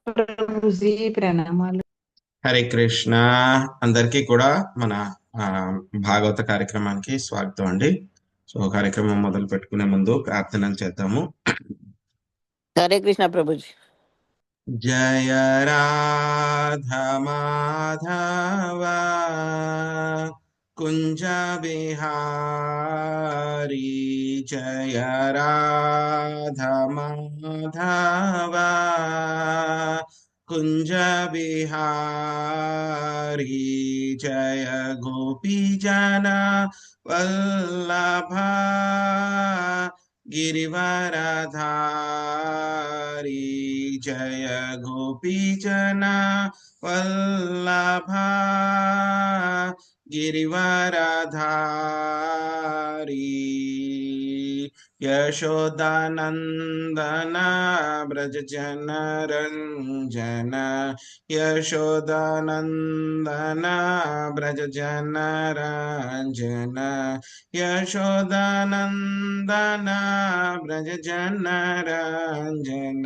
ప్రభుజీ ప్రణామాలు. హరే కృష్ణ. అందరికీ కూడా మన ఆ, భాగవత కార్యక్రమానికి స్వాగతం అండి. సో కార్యక్రమం మొదలు పెట్టుకునే ముందు ప్రార్థనలు చేద్దాము. हरे कृष्णा प्रभु जी। జయ రాధా మాధవ కుంజ బిహారీ, జయ రాధా మాధవ కుంజ బిహారీ, జయ గోపీ జన వల్లభ गिरिवरधारी, जय गोपीजना वल्लभा गिरिवरधारी, यशोदानंदन ब्रज जन रंजन, यशोदानंदन ब्रज जन रंजन, यशोदानंदन ब्रज जन रंजन,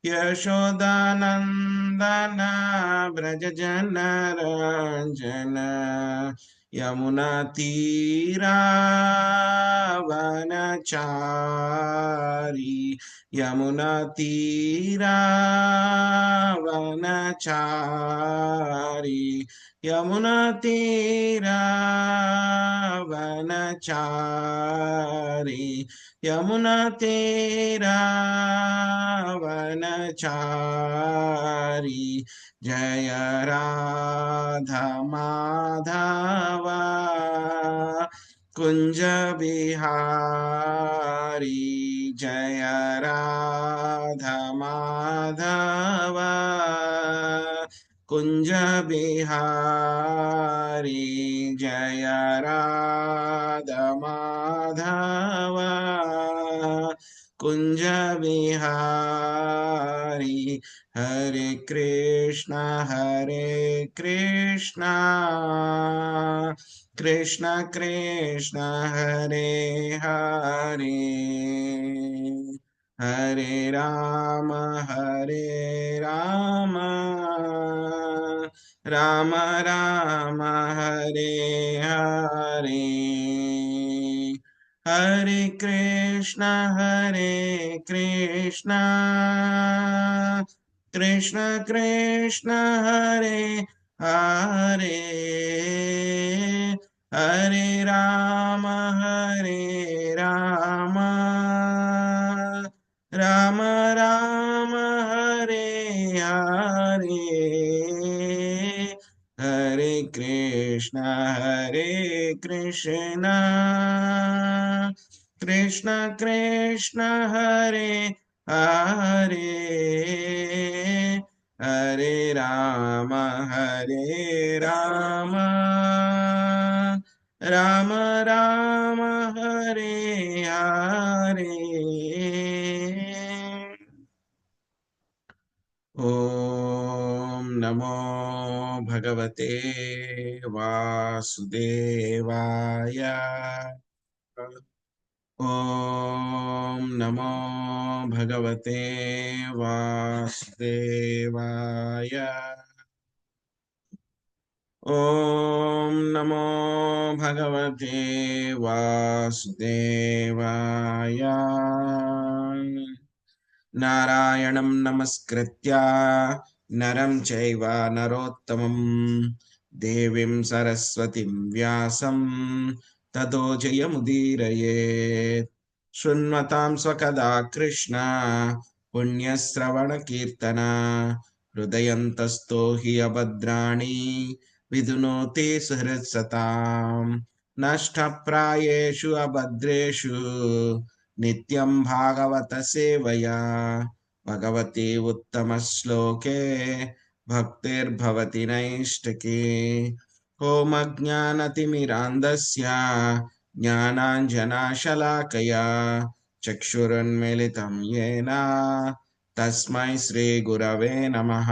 यशोदानंदन ब्रज जन रंजन, यमुना तीरा वनचारी, यमुना तीरा वनचारी, यमुना तीरा वनचारी, यमुना तीरा वनचारी, जय राधा माधव कुंज बिहारी, जय राधा माधव कुंज बिहारी, जय राधा माधव कुंज बिहारी, हरे कृष्ण कृष्ण कृष्ण हरे हरे, हरे राम राम राम हरे हरे, हरे कृष्ण कृष्ण कृष्ण हरे हरे, हरे राम राम राम हरे हरे, हरे कृष्ण कृष्ण कृष्ण हरे हरे, हरे राम राम राम हरे हरे। ओम नमो भगवते वासुदेवाय, ओम नमो भगवते वासुदेवाय, ओम नमो भगवते वासुदेवाय। नारायणं नमस्कृत्य नरं चैव नरोत्तमं, देवीं सरस्वतीं व्यासं ततो जयमुदीरयेत्। शृण्वतां स्वकदा कृष्ण पुण्यश्रवणकीर्तन, हृदयन्तस्तो हि अभद्राणि विधुनोति सुहृत्सताम्। नष्टप्रायेषु अभद्रेषु नित्यं भागवत सेवया, भगवती उत्तम श्लोके भक्तिर्भवति नैष्टिकी। ओम अज्ञानतिमिरान्धस्य ज्ञानाञ्जनशलाकया चक्षुरुन्मीलितं येन तस्मै श्रीगुरवे नमः।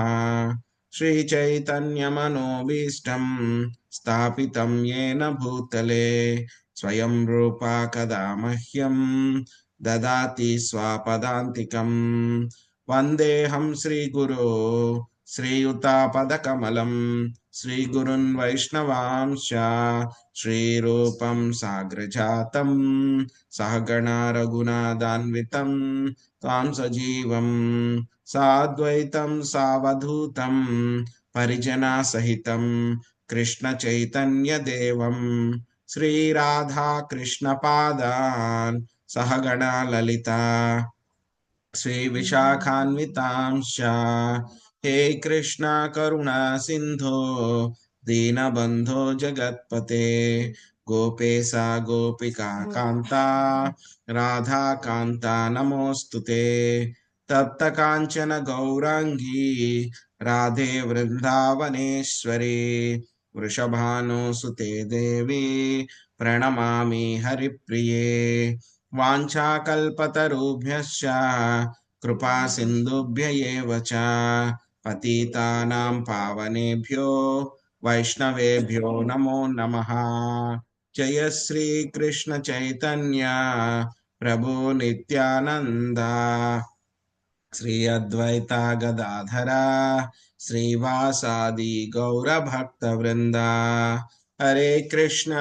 श्रीचैतन्यमनोभीष्टं स्थापितं येन भूतले स्वयं रूपा कदा मह्यं ददाति स्वापदान्तिकम्। వందేహం శ్రీగురో శ్రీయుతాపదకమలం శ్రీగురున్ వైష్ణవాంశ శ్రీరూపం సాగ్రజాతం సహగణా రఘునాథాన్వితం త్వాం సజీవం సాద్వైతం సావధూతం పరిజనా సహితం కృష్ణ చైతన్య దేవం శ్రీరాధా కృష్ణ పాదాన్ సహగణా లలిత శ్రీ విశాఖాన్వితాంశ హే కృష్ణ కరుణా సింధో దీనబంధో జగత్పతే గోపేశ గోపికా కాంత రాధా కాంత నమోస్తుతే తప్త కాంచన గౌరాంగీ రాధే వృందావనేశ్వరి వృషభానుసుతే దేవి ప్రణమామి హరిప్రియే వాంఛాకల్పతరుభ్యశ్చ కృపా సింధుభ్య ఏవ చ పతితానాం పావనేభ్యో వైష్ణవేభ్యో నమో నమః. జయ శ్రీ కృష్ణ చైతన్య ప్రభు నిత్యానంద శ్రీ అద్వైత గదాధర శ్రీవాసాది గౌర భక్త వృంద. హరే కృష్ణ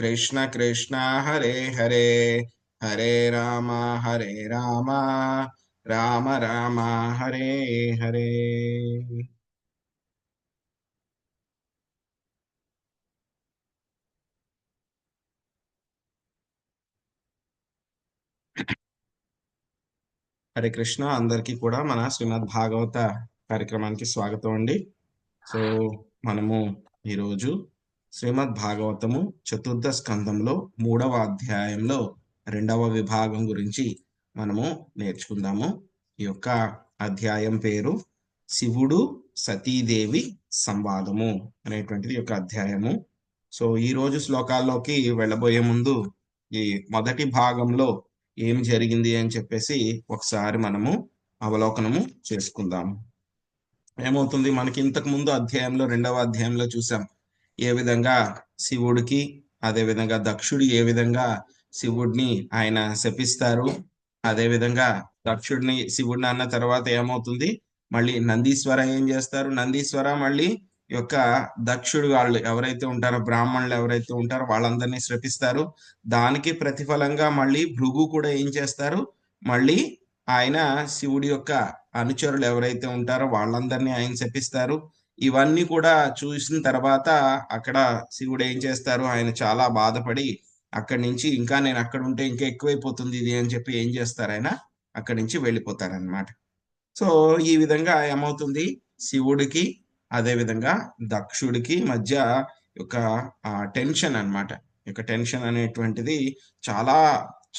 కృష్ణ కృష్ణ హరే హరే హరే రామ రామ రామ హరే హరే. హరే కృష్ణ. అందరికీ కూడా మన శ్రీమద్ భాగవత కార్యక్రమానికి స్వాగతం అండి. సో మనము ఈరోజు శ్రీమద్ భాగవతము చతుర్థ స్కందంలో 3వ అధ్యాయంలో 2వ విభాగం గురించి మనము నేర్చుకుందాము. ఈ యొక్క అధ్యాయం పేరు శివుడు సతీదేవి సంవాదము అనేటువంటిది యొక్క అధ్యాయము. సో ఈ రోజు శ్లోకాల్లోకి వెళ్ళబోయే ముందు ఈ మొదటి భాగంలో ఏం జరిగింది అని చెప్పేసి ఒకసారి మనము అవలోకనము చేసుకుందాము. ఏమవుతుంది, మనకి ఇంతకు ముందు అధ్యాయంలో 2వ అధ్యాయంలో చూసాం ఏ విధంగా శివుడికి అదే విధంగా దక్షుడు ఏ విధంగా శివుడిని ఆయన శపిస్తారు. అదే విధంగా శివుడిని అన్న తర్వాత ఏమవుతుంది, మళ్ళీ నందీశ్వర ఏం చేస్తారు, నందీశ్వర మళ్ళీ యొక్క దక్షుడు వాళ్ళు ఎవరైతే ఉంటారో బ్రాహ్మణులు ఎవరైతే ఉంటారో వాళ్ళందరినీ శపిస్తారు. దానికి ప్రతిఫలంగా మళ్ళీ భృగు కూడా ఏం చేస్తారు, మళ్ళీ ఆయన శివుడి యొక్క అనుచరులు ఎవరైతే ఉంటారో వాళ్ళందరినీ ఆయన శపిస్తారు. ఇవన్నీ కూడా చూసిన తర్వాత అక్కడ శివుడు ఏం చేస్తారు, ఆయన చాలా బాధపడి అక్కడి నుంచి ఇంకా నేను అక్కడ ఉంటే ఇంకా ఎక్కువైపోతుంది ఇది అని చెప్పి ఏం చేస్తారు, ఆయన అక్కడి నుంచి వెళ్ళిపోతారనమాట. సో ఈ విధంగా ఏమవుతుంది, శివుడికి అదే విధంగా దక్షుడికి మధ్య ఒక టెన్షన్ అన్నమాట. యొక్క టెన్షన్ అనేటువంటిది చాలా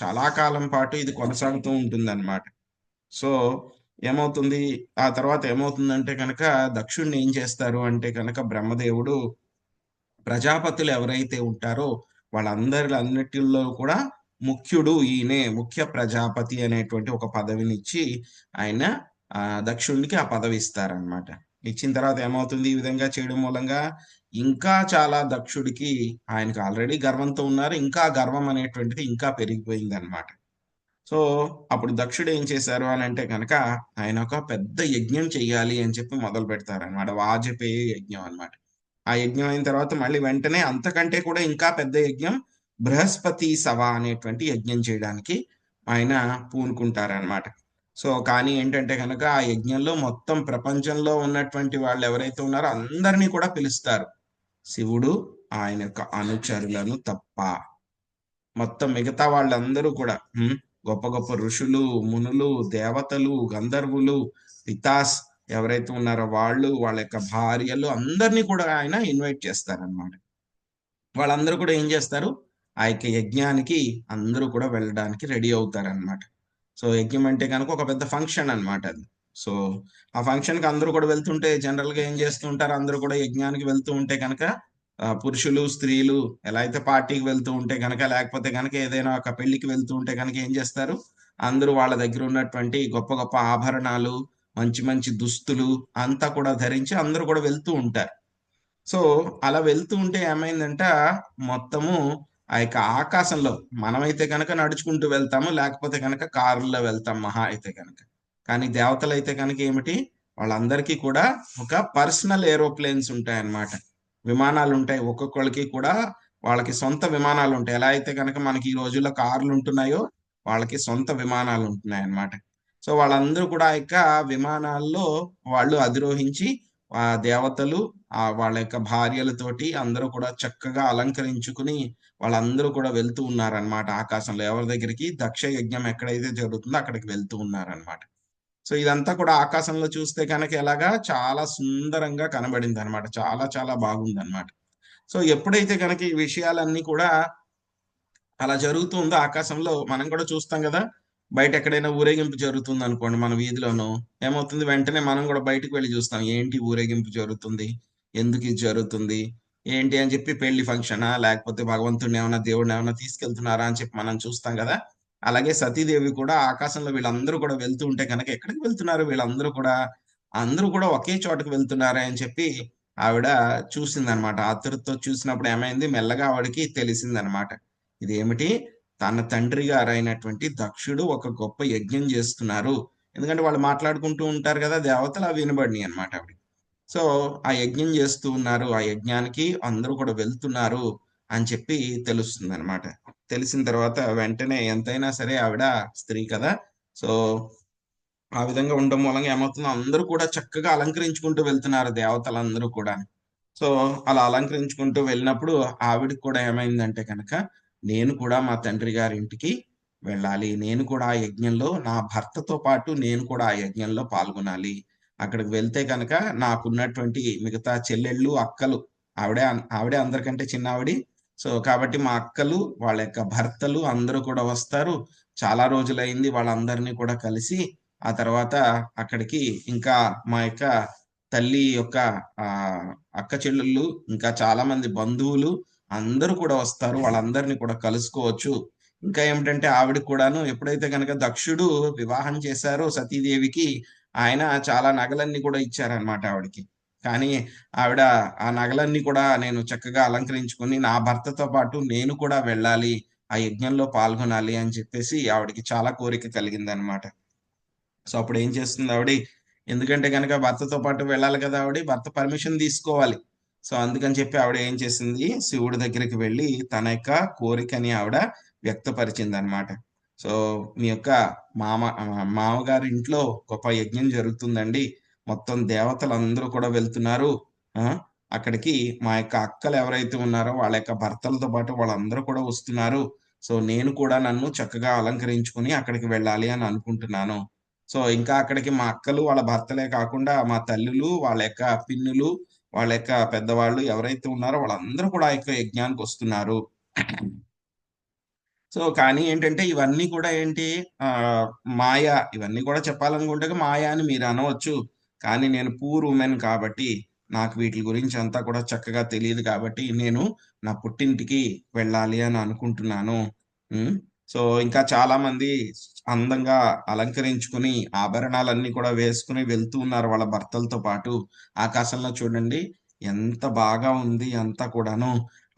చాలా కాలం పాటు ఇది కొనసాగుతూ ఉంటుంది అన్నమాట. సో ఏమవుతుంది, ఆ తర్వాత ఏమవుతుందంటే కనుక దక్షుడిని ఏం చేస్తారు అంటే కనుక బ్రహ్మదేవుడు ప్రజాపతులు ఎవరైతే ఉంటారో వాళ్ళందరిలో కూడా ముఖ్యుడు ఈయనే, ముఖ్య ప్రజాపతి అనేటువంటి ఒక పదవిని ఇచ్చి ఆయన దక్షుడికి ఆ పదవి ఇస్తారనమాట. ఇచ్చిన తర్వాత ఏమవుతుంది, ఈ విధంగా చేయడం మూలంగా ఇంకా చాలా దక్షుడికి, ఆయనకు ఆల్రెడీ గర్వంతో ఉన్నారు, ఇంకా గర్వం అనేటువంటిది ఇంకా పెరిగిపోయింది అనమాట. సో అప్పుడు దక్షుడు ఏం చేశారు అని అంటే కనుక ఆయన ఒక పెద్ద యజ్ఞం చెయ్యాలి అని చెప్పి మొదలు పెడతారనమాట. వాజపేయ యజ్ఞం అనమాట. ఆ యజ్ఞం అయిన తర్వాత మళ్ళీ వెంటనే అంతకంటే కూడా ఇంకా పెద్ద యజ్ఞం బృహస్పతి సభ అనేటువంటి యజ్ఞం చేయడానికి ఆయన పూనుకుంటారనమాట. సో కానీ ఏంటంటే కనుక ఆ యజ్ఞంలో మొత్తం ప్రపంచంలో ఉన్నటువంటి వాళ్ళు ఎవరైతే ఉన్నారో అందరినీ కూడా పిలుస్తారు, శివుడు ఆయన యొక్క అనుచరులను తప్ప. మొత్తం మిగతా వాళ్ళందరూ కూడా గొప్ప గొప్ప ఋషులు, మునులు, దేవతలు, గంధర్వులు, పితాస్ ఎవరైతే ఉన్నారో వాళ్ళు, వాళ్ళ యొక్క భార్యలు అందరినీ కూడా ఆయన ఇన్వైట్ చేస్తారనమాట. వాళ్ళందరూ కూడా ఏం చేస్తారు, ఆ యొక్క యజ్ఞానికి అందరూ కూడా వెళ్ళడానికి రెడీ అవుతారనమాట. సో యజ్ఞం అంటే కనుక ఒక పెద్ద ఫంక్షన్ అనమాట అది. సో ఆ ఫంక్షన్కి అందరూ కూడా వెళ్తుంటే జనరల్ గా ఏం చేస్తూ ఉంటారు, అందరూ కూడా యజ్ఞానికి వెళ్తూ ఉంటే కనుక పురుషులు స్త్రీలు ఎలా అయితే పార్టీకి వెళ్తూ ఉంటే కనుక, లేకపోతే కనుక ఏదైనా ఒక పెళ్లికి వెళ్తూ ఉంటే కనుక ఏం చేస్తారు, అందరూ వాళ్ళ దగ్గర ఉన్నటువంటి గొప్ప గొప్ప ఆభరణాలు, మంచి మంచి దుస్తులు అంతా కూడా ధరించి అందరూ కూడా వెళ్తూ ఉంటారు. సో అలా వెళ్తూ ఉంటే ఏమైందంట, మొత్తము ఆ యొక్క ఆకాశంలో మనమైతే కనుక నడుచుకుంటూ వెళ్తాము, లేకపోతే కనుక కారుల్లో వెళ్తాం మహా అయితే కనుక. కానీ దేవతలు అయితే కనుక ఏమిటి, వాళ్ళందరికీ కూడా ఒక పర్సనల్ ఏరోప్లేన్స్ ఉంటాయన్నమాట. విమానాలు ఉంటాయి, ఒక్కొక్కళ్ళకి కూడా వాళ్ళకి సొంత విమానాలు ఉంటాయి. ఎలా అయితే కనుక మనకి ఈ రోజుల్లో కార్లు ఉంటున్నాయో వాళ్ళకి సొంత విమానాలు ఉంటున్నాయి అన్నమాట. సో వాళ్ళందరూ కూడా ఆ యొక్క విమానాల్లో వాళ్ళు అధిరోహించి ఆ దేవతలు వాళ్ళ యొక్క భార్యలతోటి అందరూ కూడా చక్కగా అలంకరించుకుని వాళ్ళందరూ కూడా వెళ్తూ ఉన్నారనమాట ఆకాశంలో. ఎవరి దగ్గరికి? దక్ష యజ్ఞం ఎక్కడైతే జరుగుతుందో అక్కడికి వెళ్తూ ఉన్నారనమాట. సో ఇదంతా కూడా ఆకాశంలో చూస్తే కనుక ఎలాగా చాలా సుందరంగా కనబడింది అనమాట. చాలా చాలా బాగుంది అనమాట. సో ఎప్పుడైతే కనుక ఈ విషయాలన్నీ కూడా అలా జరుగుతూ ఉందో ఆకాశంలో, మనం కూడా చూస్తాం కదా, బయట ఎక్కడైనా ఊరేగింపు జరుగుతుంది అనుకోండి మన వీధిలోనూ, ఏమవుతుంది, వెంటనే మనం కూడా బయటకు వెళ్ళి చూస్తాం. ఏంటి ఊరేగింపు జరుగుతుంది, ఎందుకు ఇది జరుగుతుంది, ఏంటి అని చెప్పి, పెళ్లి ఫంక్షనా, లేకపోతే భగవంతుడిని ఏమైనా దేవుడిని ఏమైనా తీసుకెళ్తున్నారా అని చెప్పి మనం చూస్తాం కదా. అలాగే సతీదేవి కూడా ఆకాశంలో వీళ్ళందరూ కూడా వెళ్తూ ఉంటే కనుక ఎక్కడికి వెళ్తున్నారు వీళ్ళందరూ కూడా, అందరూ కూడా ఒకే చోటకు వెళ్తున్నారా అని చెప్పి ఆవిడ చూసిందనమాట. ఆతృతతో చూసినప్పుడు ఏమైంది, మెల్లగా ఆవిడకి తెలిసిందనమాట. ఇదేమిటి, తన తండ్రి గారైనటువంటి దక్షుడు ఒక గొప్ప యజ్ఞం చేస్తున్నారు. ఎందుకంటే వాళ్ళు మాట్లాడుకుంటూ ఉంటారు కదా దేవతలు, అవి వినబడినాయి అనమాట ఆవిడ. సో ఆ యజ్ఞం చేస్తూ ఉన్నారు, ఆ యజ్ఞానికి అందరూ కూడా వెళ్తున్నారు అని చెప్పి తెలుస్తుంది అనమాట. తెలిసిన తర్వాత వెంటనే, ఎంతైనా సరే ఆవిడ స్త్రీ కదా, సో ఆ విధంగా ఉండడం మూలంగా ఏమవుతుందో, అందరూ కూడా చక్కగా అలంకరించుకుంటూ వెళ్తున్నారు దేవతలందరూ కూడా. సో అలా అలంకరించుకుంటూ వెళ్ళినప్పుడు ఆవిడకి కూడా ఏమైందంటే కనుక, నేను కూడా మా తండ్రి గారి ఇంటికి వెళ్ళాలి, నేను కూడా ఆ యజ్ఞంలో నా భర్తతో పాటు నేను కూడా ఆ యజ్ఞంలో పాల్గొనాలి. అక్కడికి వెళ్తే కనుక నాకున్నటువంటి మిగతా చెల్లెళ్ళు, అక్కలు, ఆవిడే అందరికంటే చిన్న ఆవిడి. సో కాబట్టి మా అక్కలు, వాళ్ళ యొక్క భర్తలు అందరూ కూడా వస్తారు. చాలా రోజులైంది వాళ్ళందరినీ కూడా కలిసి. ఆ తర్వాత అక్కడికి ఇంకా మా యొక్క తల్లి యొక్క ఆ అక్క చెల్లెళ్ళు, ఇంకా చాలా మంది బంధువులు అందరూ కూడా వస్తారు. వాళ్ళందరినీ కూడా కలుసుకోవచ్చు. ఇంకా ఏమిటంటే ఆవిడ కూడాను, ఎప్పుడైతే కనుక దక్షుడు వివాహం చేశారో సతీదేవికి, ఆయన చాలా నగలన్నీ కూడా ఇచ్చారనమాట ఆవిడకి. కానీ ఆవిడ ఆ నగలన్నీ కూడా, నేను చక్కగా అలంకరించుకొని నా భర్తతో పాటు నేను కూడా వెళ్ళాలి, ఆ యజ్ఞంలో పాల్గొనాలి అని చెప్పేసి ఆవిడకి చాలా కోరిక కలిగిందనమాట. సో అప్పుడు ఏం చేస్తుంది ఆవిడ, ఎందుకంటే కనుక భర్తతో పాటు వెళ్ళాలి కదా, భర్త పర్మిషన్ తీసుకోవాలి. సో అందుకని చెప్పి ఆవిడ ఏం చేసింది, శివుడి దగ్గరికి వెళ్ళి తన యొక్క కోరికని ఆవిడ వ్యక్తపరిచింది అనమాట. సో మీ యొక్క మామగారి ఇంట్లో గొప్ప యజ్ఞం జరుగుతుందండి, మొత్తం దేవతలందరూ కూడా వెళ్తున్నారు. ఆ అక్కడికి మా యొక్క అక్కలు ఎవరైతే ఉన్నారో వాళ్ళ యొక్క భర్తలతో పాటు వాళ్ళందరూ కూడా వస్తున్నారు. సో నేను కూడా నన్ను చక్కగా అలంకరించుకుని అక్కడికి వెళ్ళాలి అని అనుకుంటున్నాను. సో ఇంకా అక్కడికి మా అక్కలు, వాళ్ళ భర్తలే కాకుండా మా తల్లులు, వాళ్ళ యొక్క పిన్నులు, వాళ్ళ యొక్క పెద్దవాళ్ళు ఎవరైతే ఉన్నారో వాళ్ళందరూ కూడా ఆ యొక్క యజ్ఞానికి వస్తున్నారు. సో కానీ ఏంటంటే ఇవన్నీ కూడా ఏంటి, మాయ. ఇవన్నీ కూడా చెప్పాలనుకుంటే మాయ అని మీరు అనవచ్చు. కానీ నేను పూర్ ఉమెన్ కాబట్టి, నాకు వీటి గురించి అంతా కూడా చక్కగా తెలియదు కాబట్టి, నేను నా పుట్టింటికి వెళ్ళాలి అని అనుకుంటున్నాను. సో ఇంకా చాలా మంది అందంగా అలంకరించుకుని ఆభరణాలన్నీ కూడా వేసుకుని వెళ్తూ ఉన్నారు వాళ్ళ భర్తలతో పాటు. ఆకాశంలో చూడండి ఎంత బాగా ఉంది అంతా కూడాను.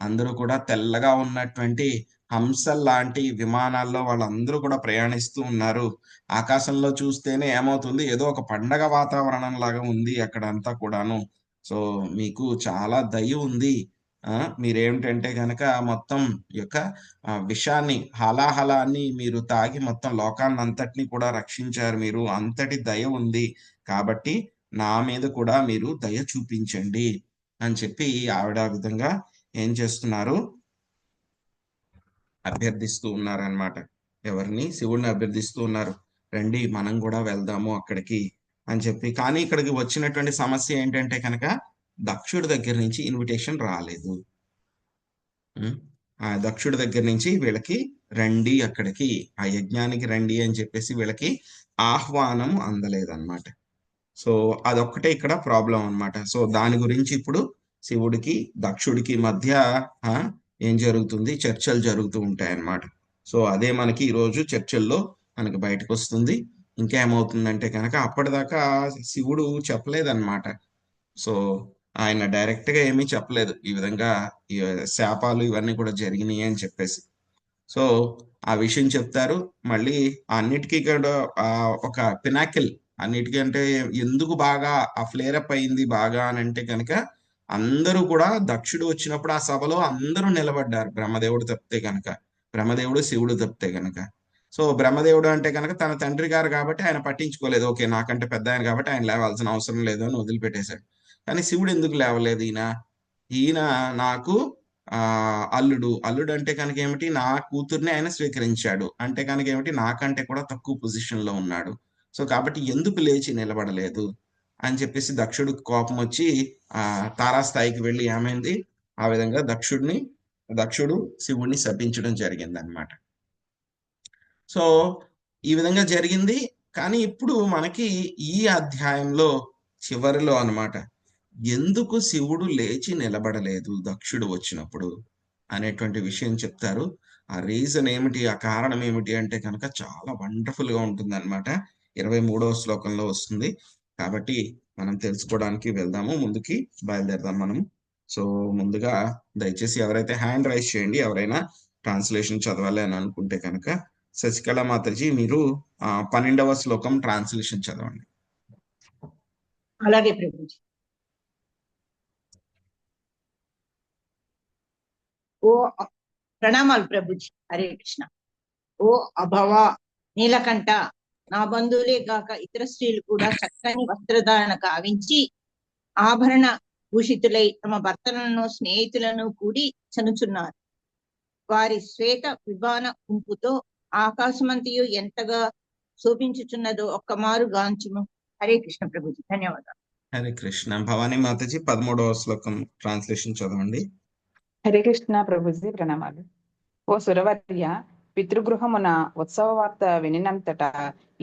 అందరూ కూడా తెల్లగా ఉన్నటువంటి హంసల్లాంటి విమానాల్లో వాళ్ళందరూ కూడా ప్రయాణిస్తూ ఉన్నారు. ఆకాశంలో చూస్తేనే ఏమవుతుంది, ఏదో ఒక పండగ వాతావరణం లాగా ఉంది అక్కడ అంతా కూడాను. సో మీకు చాలా దయ ఉంది. మీరేమిటంటే గనక మొత్తం ఈ యొక్క విషాన్ని, హలాహలాన్ని మీరు తాగి మొత్తం లోకాన్నంతటిని కూడా రక్షించారు మీరు. అంతటి దయ ఉంది. కాబట్టి నా మీద కూడా మీరు దయ చూపించండి అని చెప్పి ఆవిడ ఆ విధంగా ఏం చేస్తున్నారు, అభ్యర్థిస్తూ ఉన్నారనమాట. ఎవరిని? శివుడిని అభ్యర్థిస్తూ ఉన్నారు. రండి మనం కూడా వెళ్దాము అక్కడికి అని చెప్పి. కానీ ఇక్కడికి వచ్చినటువంటి సమస్య ఏంటంటే కనుక, దక్షుడి దగ్గర నుంచి ఇన్విటేషన్ రాలేదు. ఆ దక్షుడి దగ్గర నుంచి వీళ్ళకి రండి అక్కడికి, ఆ యజ్ఞానికి రండి అని చెప్పేసి వీళ్ళకి ఆహ్వానం అందలేదన్నమాట. సో అదొక్కటే ఇక్కడ ప్రాబ్లం అన్నమాట. సో దాని గురించి ఇప్పుడు శివుడికి దక్షుడికి మధ్య ఏం జరుగుతుంది, చర్చలు జరుగుతూ ఉంటాయి అన్నమాట. సో అదే మనకి ఈరోజు చర్చల్లో మనకి బయటకు వస్తుంది. ఇంకా ఏమవుతుందంటే కనుక, అప్పటిదాకా శివుడు చెప్పలేదన్నమాట. సో ఆయన డైరెక్ట్ గా ఏమీ చెప్పలేదు ఈ విధంగా ఈ శాపాలు ఇవన్నీ కూడా జరిగినాయి అని చెప్పేసి. సో ఆ విషయం చెప్తారు. మళ్ళీ అన్నిటికీ కూడా ఒక పినాకిల్, అన్నిటికంటే ఎందుకు బాగా ఆ ఫ్లేర్ అప్ అయింది బాగా అని అంటే కనుక, అందరూ కూడా దక్షుడు వచ్చినప్పుడు ఆ సభలో అందరూ నిలబడ్డారు, బ్రహ్మదేవుడు తప్పితే కనుక, బ్రహ్మదేవుడు శివుడు తప్పితే కనుక. సో బ్రహ్మదేవుడు అంటే కనుక తన తండ్రి గారు కాబట్టి ఆయన పట్టించుకోలేదు, ఓకే నాకంటే పెద్ద ఆయన కాబట్టి ఆయన లేవాల్సిన అవసరం లేదు అని వదిలిపెట్టేశాడు. కానీ శివుడు ఎందుకు లేవలేదు? ఈయన ఈయన నాకు అల్లుడు. అల్లుడు అంటే కనుక ఏమిటి? నా కూతుర్ని ఆయన స్వీకరించాడు. అంటే కనుక ఏమిటి? నాకంటే కూడా తక్కువ పొజిషన్ లో ఉన్నాడు. సో కాబట్టి ఎందుకు లేచి నిలబడలేదు అని చెప్పేసి దక్షుడికి కోపం వచ్చి తారాస్థాయికి వెళ్ళి ఏమైంది? ఆ విధంగా దక్షుడు శివుణ్ణి శపించడం జరిగింది అనమాట. సో ఈ విధంగా జరిగింది. కానీ ఇప్పుడు మనకి ఈ అధ్యాయంలో చివరిలో అన్నమాట, ఎందుకు శివుడు లేచి నిలబడలేదు దక్షుడు వచ్చినప్పుడు అనేటువంటి విషయం చెప్తారు. ఆ రీజన్ ఏమిటి, ఆ కారణం ఏమిటి అంటే కనుక చాలా వండర్ఫుల్ గా ఉంటుంది అనమాట. 23వ శ్లోకంలో వస్తుంది. కాబట్టి మనం తెలుసుకోవడానికి వెళ్దాము, ముందుకి బయలుదేరదాం మనం. సో ముందుగా దయచేసి ఎవరైతే హ్యాండ్ రైజ్ చేయండి, ఎవరైనా ట్రాన్స్లేషన్ చదవాలి అని అనుకుంటే కనుక. శశికళ మాతాజీ, మీరు 12వ శ్లోకం ట్రాన్స్లేషన్ చదవండి. అలాగే ప్రభుజీ. ఓ ప్రణామాలు ప్రభుజీ. హరే కృష్ణ. ఓ అభవ నీలకంఠ, నా బంధువులే గాక ఇతర స్త్రీలు కూడా చక్కని వస్త్రధారణ కావించి ఆభరణ భూషితులై తమ భర్తలను స్నేహితులను కూడి చనుచున్నారు. వారి శ్వేత విమాన గుంపుతో ఆకాశమంతయు ఎంతగా శోభించుచున్నదో ఒక్కమారు గాంచుము. హరే కృష్ణ ప్రభుజీ. ధన్యవాదాలు. హరే కృష్ణ. భవానీ మాతాజీ 13వ శ్లోకం ట్రాన్స్లేషన్ చదవండి. హరే కృష్ణ ప్రభుజీ, ప్రణామాలు. ఓ సురవర్య, పితృగృహమున ఉత్సవ వార్త వినినంతట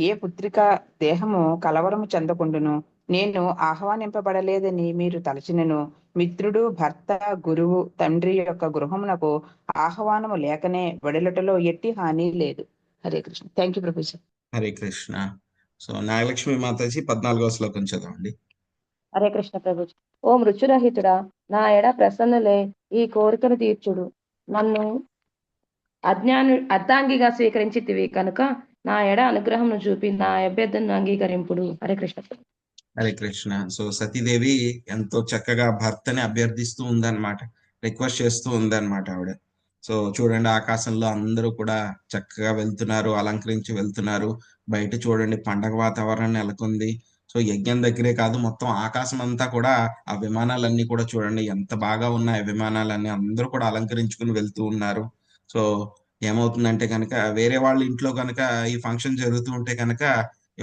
ఏ పుత్రిక దేహము కలవరము చెందకుండును. నేను ఆహ్వానింపబడలేదని మీరు తలచినను మిత్రుడు, భర్త, గురువు, తండ్రి యొక్క గృహమునకు ఆహ్వానము లేకనే వెడలటలో ఎట్టి హాని లేదు. Hare Krishna. Thank you Prabhuji. Hare Krishna. So Nagalakshmi Mataji 14వ శ్లోకం చదవండి. హరే కృష్ణ ప్రభుజీ. ఓ మృత్యురహితుడా, నా ఎడ ప్రసన్నులే ఈ కోరికను తీర్చుడు. నన్ను అర్ధాంగిగా స్వీకరించితివి కనుక నా ఎడ అనుగ్రహం చూపి నా అభ్యర్థనను అంగీకరింపుడు. హరే కృష్ణ. హరే కృష్ణ. సో సతీదేవి ఎంతో చక్కగా భర్తని అభ్యర్థిస్తూ ఉందన్నమాట, రిక్వెస్ట్ చేస్తూ ఉందన్నమాట ఆవిడ. సో చూడండి, ఆకాశంలో అందరూ కూడా చక్కగా వెళ్తున్నారు, అలంకరించి వెళ్తున్నారు. బయట చూడండి పండగ వాతావరణం నెలకొంది. సో యజ్ఞం దగ్గరే కాదు, మొత్తం ఆకాశం అంతా కూడా ఆ విమానాలన్నీ కూడా చూడండి ఎంత బాగా ఉన్నాయి. విమానాలన్నీ అందరూ కూడా అలంకరించుకుని వెళ్తూ ఉన్నారు. సో ఏమవుతుందంటే కనుక, వేరే వాళ్ళ ఇంట్లో కనుక ఈ ఫంక్షన్ జరుగుతూ ఉంటే కనుక,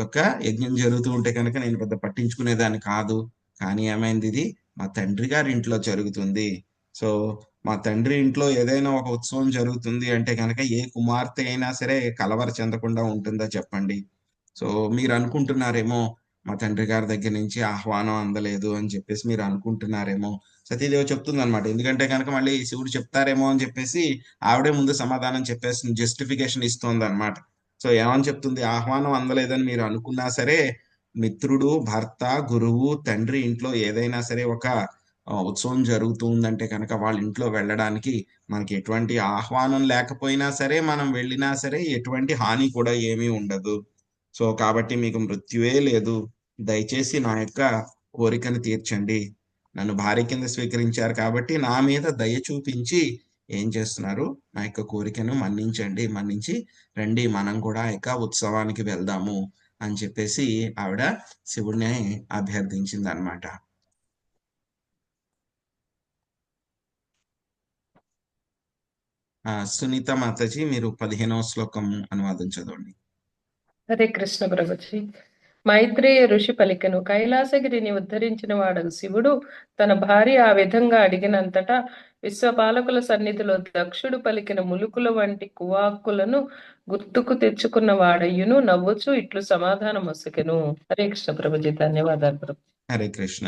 యొక్క యజ్ఞం జరుగుతూ ఉంటే కనుక నేను పెద్ద పట్టించుకునేదాన్ని కాదు. కానీ ఏమైంది, ఇది మా తండ్రి గారి ఇంట్లో జరుగుతుంది. సో మా తండ్రి ఇంట్లో ఏదైనా ఒక ఉత్సవం జరుగుతుంది అంటే కనుక ఏ కుమార్తె అయినా సరే కలవర చెందకుండా ఉంటుందా చెప్పండి. సో మీరు అనుకుంటున్నారేమో మా తండ్రి గారి దగ్గర నుంచి ఆహ్వానం అందలేదు అని చెప్పేసి మీరు అనుకుంటున్నారేమో. సతీదేవి చెప్తుంది అనమాట, ఎందుకంటే కనుక మళ్ళీ శివుడు చెప్తారేమో అని చెప్పేసి ఆవిడే ముందు సమాధానం చెప్పేసి జస్టిఫికేషన్ ఇస్తుంది అనమాట. సో ఏమని చెప్తుంది, ఆహ్వానం అందలేదని మీరు అనుకున్నా సరే మిత్రుడు, భర్త, గురువు, తండ్రి ఇంట్లో ఏదైనా సరే ఒక ఉత్సవం జరుగుతుందంటే కనుక వాళ్ళ ఇంట్లో వెళ్ళడానికి మనకి ఎటువంటి ఆహ్వానం లేకపోయినా సరే, మనం వెళ్ళినా సరే ఎటువంటి హాని కూడా ఏమీ ఉండదు. సో కాబట్టి మీకు మృత్యువే లేదు. దయచేసి నా యొక్క కోరికను తీర్చండి. నన్ను భార్య కింద స్వీకరించారు కాబట్టి నా మీద దయ చూపించి ఏం చేస్తున్నారు, నా యొక్క కోరికను మన్నించి రండి, మనం కూడా యొక్క ఉత్సవానికి వెళ్దాము అని చెప్పేసి ఆవిడ శివుడిని అభ్యర్థించింది అనమాట. సునీత మాతాజీ, మీరు 15వ శ్లోకం అనువాదం చదవండి. హరే కృష్ణ ప్రభుజీ. మైత్రేయ ఋషి పలికెను, కైలాసగిరిని ఉద్ధరించిన వాడు శివుడు తన భార్య ఆ విధంగా అడిగినంతటా విశ్వపాలకుల సన్నిధిలో దక్షుడు పలికిన ములుకుల వంటి కువాక్కులను గుర్తుకు తెచ్చుకున్న వాడయ్యును నవ్వుచు ఇట్లు సమాధానం మొసకెను. హరే కృష్ణ ప్రభుజీ. ధన్యవాదాలు ప్రభు. హరే కృష్ణ.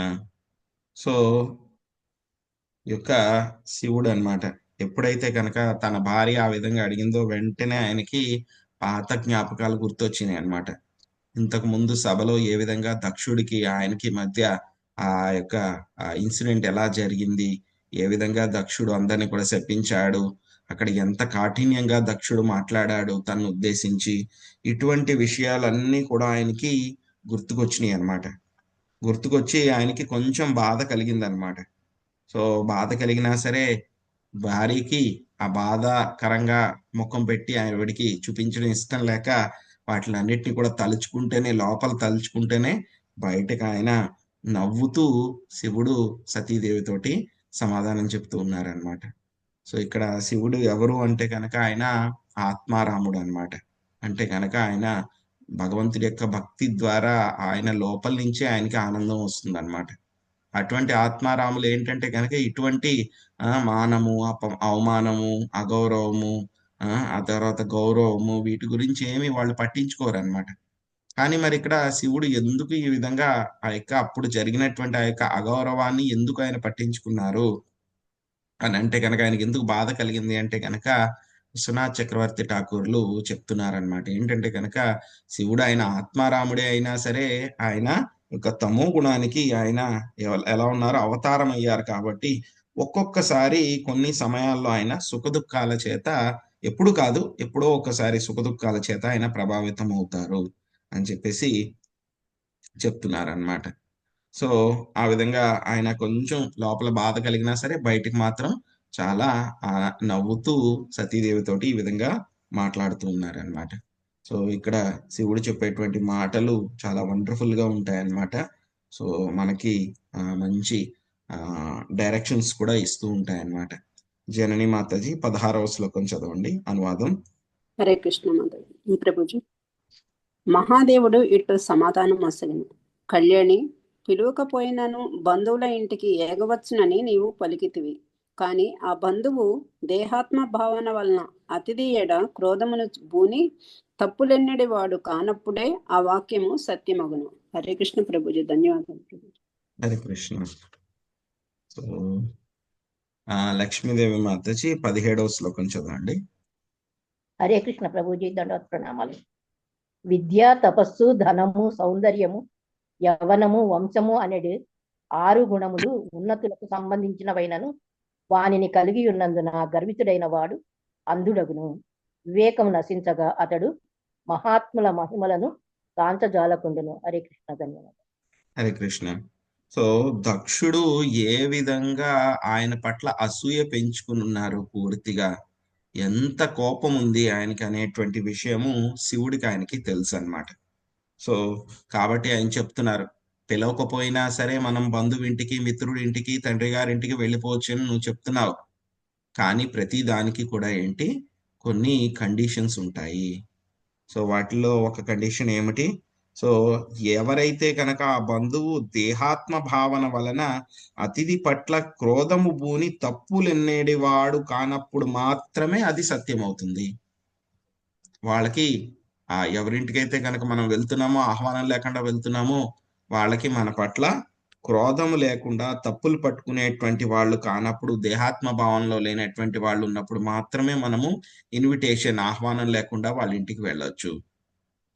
సో యొక్క శివుడు అన్నమాట, ఎప్పుడైతే కనుక తన భార్య ఆ విధంగా అడిగిందో వెంటనే ఆయనకి పాత జ్ఞాపకాలు గుర్తొచ్చినాయి అన్నమాట. ఇంతకు ముందు సభలో ఏ విధంగా దక్షుడికి ఆయనకి మధ్య ఆ యొక్క ఇన్సిడెంట్ ఎలా జరిగింది, ఏ విధంగా దక్షుడు అందరిని కూడా శపించాడు, అక్కడ ఎంత కాఠిన్యంగా దక్షుడు మాట్లాడాడు తనను ఉద్దేశించి, ఇటువంటి విషయాలన్నీ కూడా ఆయనకి గుర్తుకొచ్చినాయి అన్నమాట. గుర్తుకొచ్చి ఆయనకి కొంచెం బాధ కలిగిందనమాట. సో బాధ కలిగినా సరే భార్యకి ఆ బాధాకరంగా ముఖం పెట్టి ఆవిడికి చూపించడం ఇష్టం లేక వాటిలన్నిటిని కూడా తలుచుకుంటేనే, లోపల తలుచుకుంటేనే బయటకు ఆయన నవ్వుతూ శివుడు సతీదేవితోటి సమాధానం చెప్తూ ఉన్నారనమాట. సో ఇక్కడ శివుడు ఎవరు అంటే కనుక ఆయన ఆత్మారాముడు అన్నమాట. అంటే కనుక ఆయన భగవంతుడి యొక్క భక్తి ద్వారా ఆయన లోపల నుంచే ఆయనకి ఆనందం వస్తుంది అనమాట. అటువంటి ఆత్మారాములు ఏంటంటే కనుక ఇటువంటి మానము, అవమానము, అగౌరవము, ఆ తర్వాత గౌరవము, వీటి గురించి ఏమి వాళ్ళు పట్టించుకోరన్నమాట. కానీ మరి ఇక్కడ శివుడు ఎందుకు ఈ విధంగా ఆ యొక్క అప్పుడు జరిగినటువంటి ఆ యొక్క అగౌరవాన్ని ఎందుకు ఆయన పట్టించుకున్నారు అని అంటే కనుక ఆయనకి ఎందుకు బాధ కలిగింది అంటే కనుక విశ్వనాథ్ చక్రవర్తి ఠాకూర్లు చెప్తున్నారనమాట. ఏంటంటే కనుక శివుడు ఆయన ఆత్మారాముడే అయినా సరే ఆయన యొక్క తమో గుణానికి ఆయన ఎలా ఉన్నారో అవతారం అయ్యారు కాబట్టి ఒక్కొక్కసారి కొన్ని సమయాల్లో ఆయన సుఖదుఖాల చేత, ఎప్పుడు కాదు ఎప్పుడో ఒకసారి సుఖదుఖాల చేత ఆయన ప్రభావితం అవుతారు అని చెప్పేసి చెప్తున్నారనమాట. సో ఆ విధంగా ఆయన కొంచెం లోపల బాధ కలిగినా సరే బయటికి మాత్రం చాలా నవ్వుతూ సతీదేవితోటి ఈ విధంగా మాట్లాడుతూ ఉన్నారనమాట. సో ఇక్కడ శివుడు చెప్పేటువంటి మాటలు చాలా వండర్ఫుల్ గా ఉంటాయన్నమాట. సో మనకి మంచి డైరెక్షన్స్ కూడా ఇస్తూ ఉంటాయన్నమాట. జనని మాతాజీ 16వ శ్లోకం చదవండి, అనువాదం. హరే కృష్ణ మాతాజీ. ప్రభుజీ, మహాదేవుడు ఇటు సమాధానం అసలు కళ్యాణి, పిలువకపోయినను బంధువుల ఇంటికి ఏగవచ్చునని నీవు పలికితివి. కాని ఆ బంధువు దేహాత్మ భావన వలన అతిథి ఎడ క్రోధమును బూని తప్పులెన్నడి వాడు కానప్పుడే ఆ వాక్యము సత్యమగును. హరే కృష్ణ ప్రభుజీ. ధన్యవాదాలు ప్రభుజీ. హరే కృష్ణ. సో లక్ష్మీదేవి మాతాజీ 17వ శ్లోకం చదవండి. హరే కృష్ణ ప్రభుజీ. దండవత్ ప్రణామాలు. విద్య, తపస్సు, ధనము, సౌందర్యము, యవనము, వంశము అనేది 6 గుణములు ఉన్నతులకు సంబంధించినవైనను వానిని కలిగి ఉన్నందున గర్వితుడైన వాడు అంధుడగును. వివేకము నశించగా అతడు మహాత్ముల మహిమలను కాంచజాలకుండును. హరే కృష్ణ. ధన్యవాదాలు. హరే కృష్ణ. సో దక్షుడు ఏ విధంగా ఆయన పట్ల అసూయ పెంచుకుని ఉన్నారు, పూర్తిగా ఎంత కోపం ఉంది ఆయనకి అనేటువంటి విషయము శివుడికి ఆయనకి తెలుసు అన్నమాట. సో కాబట్టి ఆయన చెప్తున్నారు, పిలవకపోయినా సరే మనం బంధువింటికి, మిత్రుడి ఇంటికి, తండ్రి గారింటికి వెళ్ళిపోవచ్చు అని నువ్వు చెప్తున్నావు. కానీ ప్రతి దానికి కూడా ఏంటి, కొన్ని కండిషన్స్ ఉంటాయి. సో వాటిలో ఒక కండిషన్ ఏమిటి, సో ఎవరైతే కనుక ఆ బంధువు దేహాత్మ భావన వలన అతిథి పట్ల క్రోధము బూని తప్పులెన్నేడి వాడు కానప్పుడు మాత్రమే అది సత్యమవుతుంది. వాళ్ళకి ఎవరింటికైతే కనుక మనం వెళ్తున్నామో, ఆహ్వానం లేకుండా వెళ్తున్నామో, వాళ్ళకి మన పట్ల క్రోధము లేకుండా తప్పులు పట్టుకునేటువంటి వాళ్ళు కానప్పుడు, దేహాత్మ భావంలో లేనటువంటి వాళ్ళు ఉన్నప్పుడు మాత్రమే మనము ఇన్విటేషన్, ఆహ్వానం లేకుండా వాళ్ళ ఇంటికి వెళ్ళొచ్చు.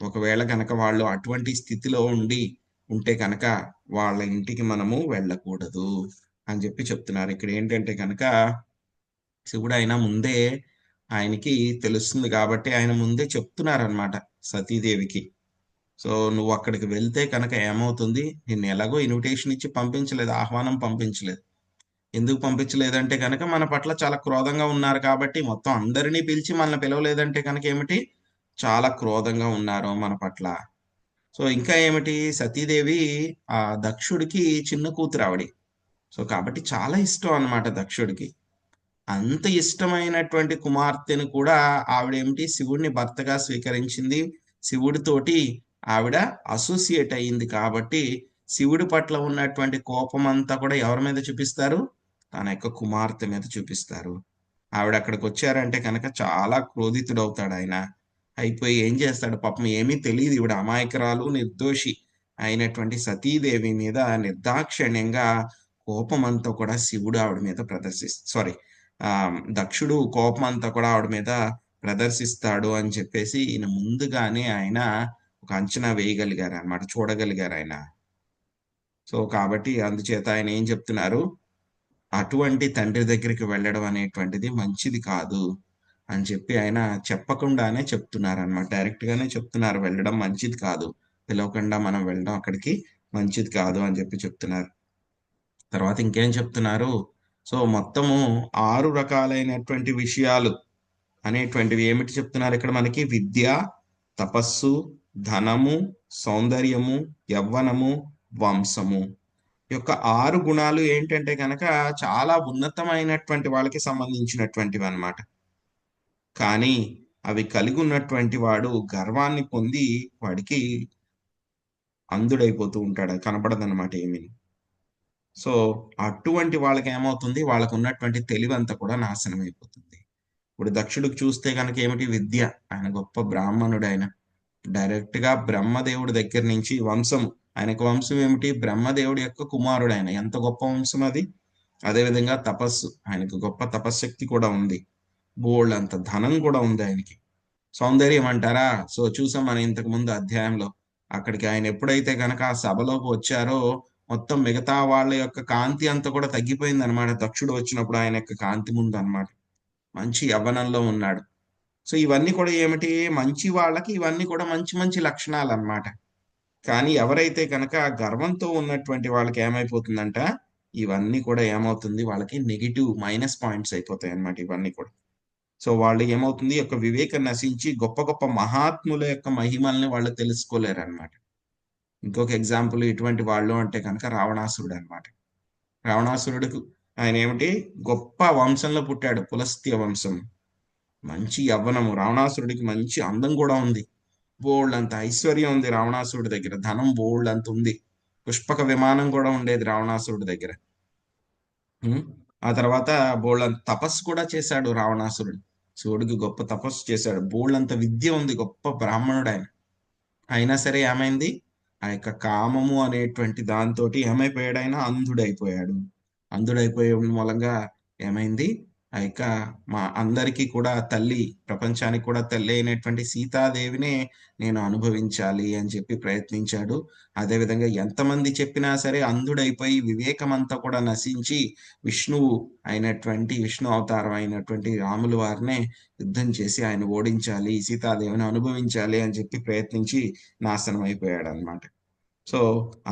ఒకవేళ కనుక వాళ్ళు అటువంటి స్థితిలో ఉంటే కనుక వాళ్ళ ఇంటికి మనము వెళ్ళకూడదు అని చెప్పి చెప్తున్నారు. ఇక్కడ ఏంటంటే కనుక శివుడు అయినా ముందే ఆయనకి తెలుస్తుంది కాబట్టి ఆయన ముందే చెప్తున్నారనమాట సతీదేవికి. సో నువ్వు అక్కడికి వెళ్తే కనుక ఏమవుతుంది, నిన్ను ఎలాగో ఇన్విటేషన్ ఇచ్చి పంపించలేదు, ఆహ్వానం పంపించలేదు. ఎందుకు పంపించలేదంటే కనుక మన పట్ల చాలా క్రోధంగా ఉన్నారు కాబట్టి, మొత్తం అందరినీ పిలిచి మనల్ని పిలవలేదంటే కనుక ఏమిటి, చాలా క్రోధంగా ఉన్నారు మన పట్ల. సో ఇంకా ఏమిటి, సతీదేవి ఆ దక్షుడికి చిన్న కూతురు ఆవిడ. సో కాబట్టి చాలా ఇష్టం అన్నమాట దక్షుడికి. అంత ఇష్టమైనటువంటి కుమార్తెను కూడా ఆవిడేమిటి, శివుడిని భర్తగా స్వీకరించింది, శివుడితోటి ఆవిడ అసోసియేట్ అయ్యింది. కాబట్టి శివుడి పట్ల ఉన్నటువంటి కోపం అంతా కూడా ఎవరి మీద చూపిస్తారు, తన యొక్క కుమార్తె మీద చూపిస్తారు. ఆవిడ అక్కడికి వచ్చారంటే కనుక చాలా క్రోధితుడవుతాడు ఆయన. అయిపోయి ఏం చేస్తాడు, పాపం ఏమీ తెలియదు, ఈవిడ అమాయకురాలు, నిర్దోషి అయినటువంటి సతీదేవి మీద నిర్దాక్షిణ్యంగా కోపం అంతా కూడా శివుడు ఆవిడ మీద దక్షుడు కోపం అంతా కూడా ఆవిడ మీద ప్రదర్శిస్తాడు అని చెప్పేసి ఈయన ముందుగానే ఆయన ఒక అంచనా వేయగలిగారు అన్నమాట, చూడగలిగారు ఆయన. సో కాబట్టి అందుచేత ఆయన ఏం చెప్తున్నారు, అటువంటి తండ్రి దగ్గరికి వెళ్ళడం అనేటువంటిది మంచిది కాదు అని చెప్పి ఆయన చెప్పకుండానే చెప్తున్నారు అనమాట. డైరెక్ట్ గానే చెప్తున్నారు, వెళ్ళడం మంచిది కాదు, పిలవకుండా మనం వెళ్ళడం అక్కడికి మంచిది కాదు అని చెప్పి చెప్తున్నారు. తర్వాత ఇంకేం చెప్తున్నారు, సో మొత్తము 6 రకాలైనటువంటి విషయాలు అనేటువంటివి ఏమిటి చెప్తున్నారు ఇక్కడ మనకి, విద్య, తపస్సు, ధనము, సౌందర్యము, యవ్వనము, వంశము యొక్క 6 గుణాలు ఏంటంటే కనుక చాలా ఉన్నతమైనటువంటి వాళ్ళకి సంబంధించినటువంటివి అన్నమాట. కానీ అవి కలిగి ఉన్నటువంటి వాడు గర్వాన్ని పొంది వాడికి అంధుడైపోతూ ఉంటాడు, కనపడదన్నమాట ఏమీ. సో అటువంటి వాళ్ళకి ఏమవుతుంది, వాళ్ళకు ఉన్నటువంటి తెలివి అంతా కూడా నాశనం అయిపోతుంది. ఇప్పుడు దక్షుడికి చూస్తే కనుక ఏమిటి, విద్య, ఆయన గొప్ప బ్రాహ్మణుడు, ఆయన డైరెక్ట్ గా బ్రహ్మదేవుడి దగ్గర నుంచి వంశం, ఆయనకు వంశం ఏమిటి, బ్రహ్మదేవుడి యొక్క కుమారుడు ఆయన, ఎంత గొప్ప వంశం అది. అదేవిధంగా తపస్సు, ఆయనకు గొప్ప తపశ్శక్తి కూడా ఉంది, బోల్డ్ అంత ధనం కూడా ఉంది ఆయనకి. సౌందర్యం అంటారా, సో చూసాం మనం ఇంతకు ముందు అధ్యాయంలో, అక్కడికి ఆయన ఎప్పుడైతే కనుక ఆ సభలోకి వచ్చారో మొత్తం మిగతా వాళ్ళ యొక్క కాంతి అంతా కూడా తగ్గిపోయింది అనమాట. దక్షుడు వచ్చినప్పుడు ఆయన యొక్క కాంతి ముందు అన్నమాట, మంచి యవ్వనంలో ఉన్నాడు. సో ఇవన్నీ కూడా ఏమిటి, మంచి వాళ్ళకి ఇవన్నీ కూడా మంచి మంచి లక్షణాలు అన్నమాట. కానీ ఎవరైతే కనుక గర్వంతో ఉన్నటువంటి వాళ్ళకి ఏమైపోతుందంట, ఇవన్నీ కూడా ఏమవుతుంది, వాళ్ళకి నెగిటివ్ మైనస్ పాయింట్స్ అయిపోతాయి అన్నమాట ఇవన్నీ కూడా. సో వాళ్ళు ఏమవుతుంది, యొక్క వివేకం నశించి గొప్ప గొప్ప మహాత్ముల యొక్క మహిమల్ని వాళ్ళు తెలుసుకోలేరు అనమాట. ఇంకొక ఎగ్జాంపుల్ ఇటువంటి వాళ్ళు అంటే కనుక రావణాసురుడు అనమాట. రావణాసురుడికి ఆయన ఏమిటి, గొప్ప వంశంలో పుట్టాడు, పులస్త్య వంశం, మంచి యవ్వనము, రావణాసురుడికి మంచి అందం కూడా ఉంది, బోల్డ్ అంత ఐశ్వర్యం ఉంది రావణాసురుడి దగ్గర, ధనం బోల్డ్ అంత ఉంది, పుష్పక విమానం కూడా ఉండేది రావణాసురుడి దగ్గర. ఆ తర్వాత బోల్డ్ అంత తపస్సు కూడా చేశాడు రావణాసురుడు, శివుడికి గొప్ప తపస్సు చేశాడు, బోల్డ్ అంత విద్య ఉంది, గొప్ప బ్రాహ్మణుడు ఆయన. అయినా సరే ఏమైంది, ఆ యొక్క కామము అనేటువంటి దాంతో ఏమైపోయాడు, ఆయన అంధుడైపోయాడు. అంధుడైపోయే మూలంగా ఏమైంది, ఆ యొక్క మా అందరికీ కూడా తల్లి, ప్రపంచానికి కూడా తల్లి అయినటువంటి సీతాదేవినే నేను అనుభవించాలి అని చెప్పి ప్రయత్నించాడు. అదేవిధంగా ఎంతమంది చెప్పినా సరే అంధుడైపోయి వివేకం అంతా కూడా నశించి విష్ణువు అయినటువంటి, విష్ణు అవతారం అయినటువంటి రాముల వారినే యుద్ధం చేసి ఆయన ఓడించాలి, సీతాదేవిని అనుభవించాలి అని చెప్పి ప్రయత్నించి నాశనం అయిపోయాడు అనమాట. సో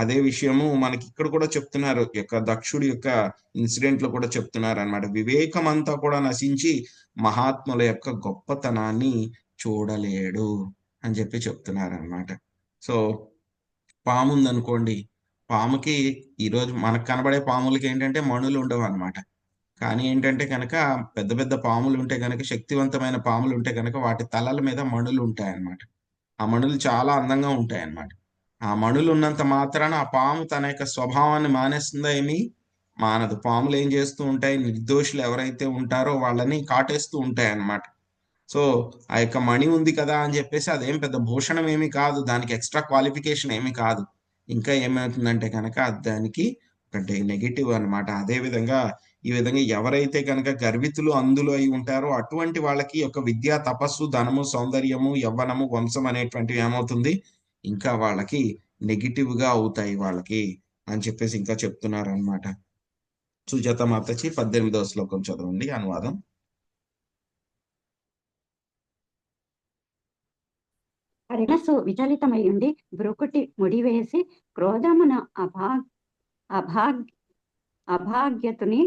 అదే విషయము మనకి ఇక్కడ కూడా చెప్తున్నారు, యొక్క దక్షుడి యొక్క ఇన్సిడెంట్ లో కూడా చెప్తున్నారు అన్నమాట. వివేకం అంతా కూడా నశించి మహాత్ముల యొక్క గొప్పతనాన్ని చూడలేడు అని చెప్పి చెప్తున్నారు అన్నమాట. సో పాము ఉందనుకోండి, పాముకి ఈరోజు మనకు కనబడే పాములకి ఏంటంటే మణులు ఉండవు అనమాట. కానీ ఏంటంటే కనుక పెద్ద పెద్ద పాములు ఉంటే కనుక, శక్తివంతమైన పాములు ఉంటే కనుక వాటి తలల మీద మణులు ఉంటాయి అన్నమాట. ఆ మణులు చాలా అందంగా ఉంటాయి అన్నమాట. ఆ మణులు ఉన్నంత మాత్రాన ఆ పాము తన యొక్క స్వభావాన్ని మానేస్తుందా, ఏమి మానదు. పాములు ఏం చేస్తూ ఉంటాయి, నిర్దోషులు ఎవరైతే ఉంటారో వాళ్ళని కాటేస్తూ ఉంటాయి అన్నమాట. సో ఆ యొక్క మణి ఉంది కదా అని చెప్పేసి అదేం పెద్ద భూషణం ఏమి కాదు, దానికి ఎక్స్ట్రా క్వాలిఫికేషన్ ఏమి కాదు. ఇంకా ఏమవుతుందంటే కనుక దానికి ఒక నెగిటివ్ అనమాట. అదే విధంగా ఈ విధంగా ఎవరైతే కనుక గర్వితులు, అందులు అయి ఉంటారో అటువంటి వాళ్ళకి ఒక విద్య, తపస్సు, ధనము, సౌందర్యము, యవ్వనము, వంశం అనేటువంటివి ఏమవుతుంది, ఇంకా వాళ్ళకి నెగిటివ్ గా అవుతాయి వాళ్ళకి అని చెప్పేసి ఇంకా చెప్తున్నారు అనమాట. సుజాత మాతచి 18వ శ్లోకం చదవండి, అనువాదం. మనసు విచలితమై ఉండి బ్రొకుటి ముడివేసి క్రోధమున అభాగ్యతుని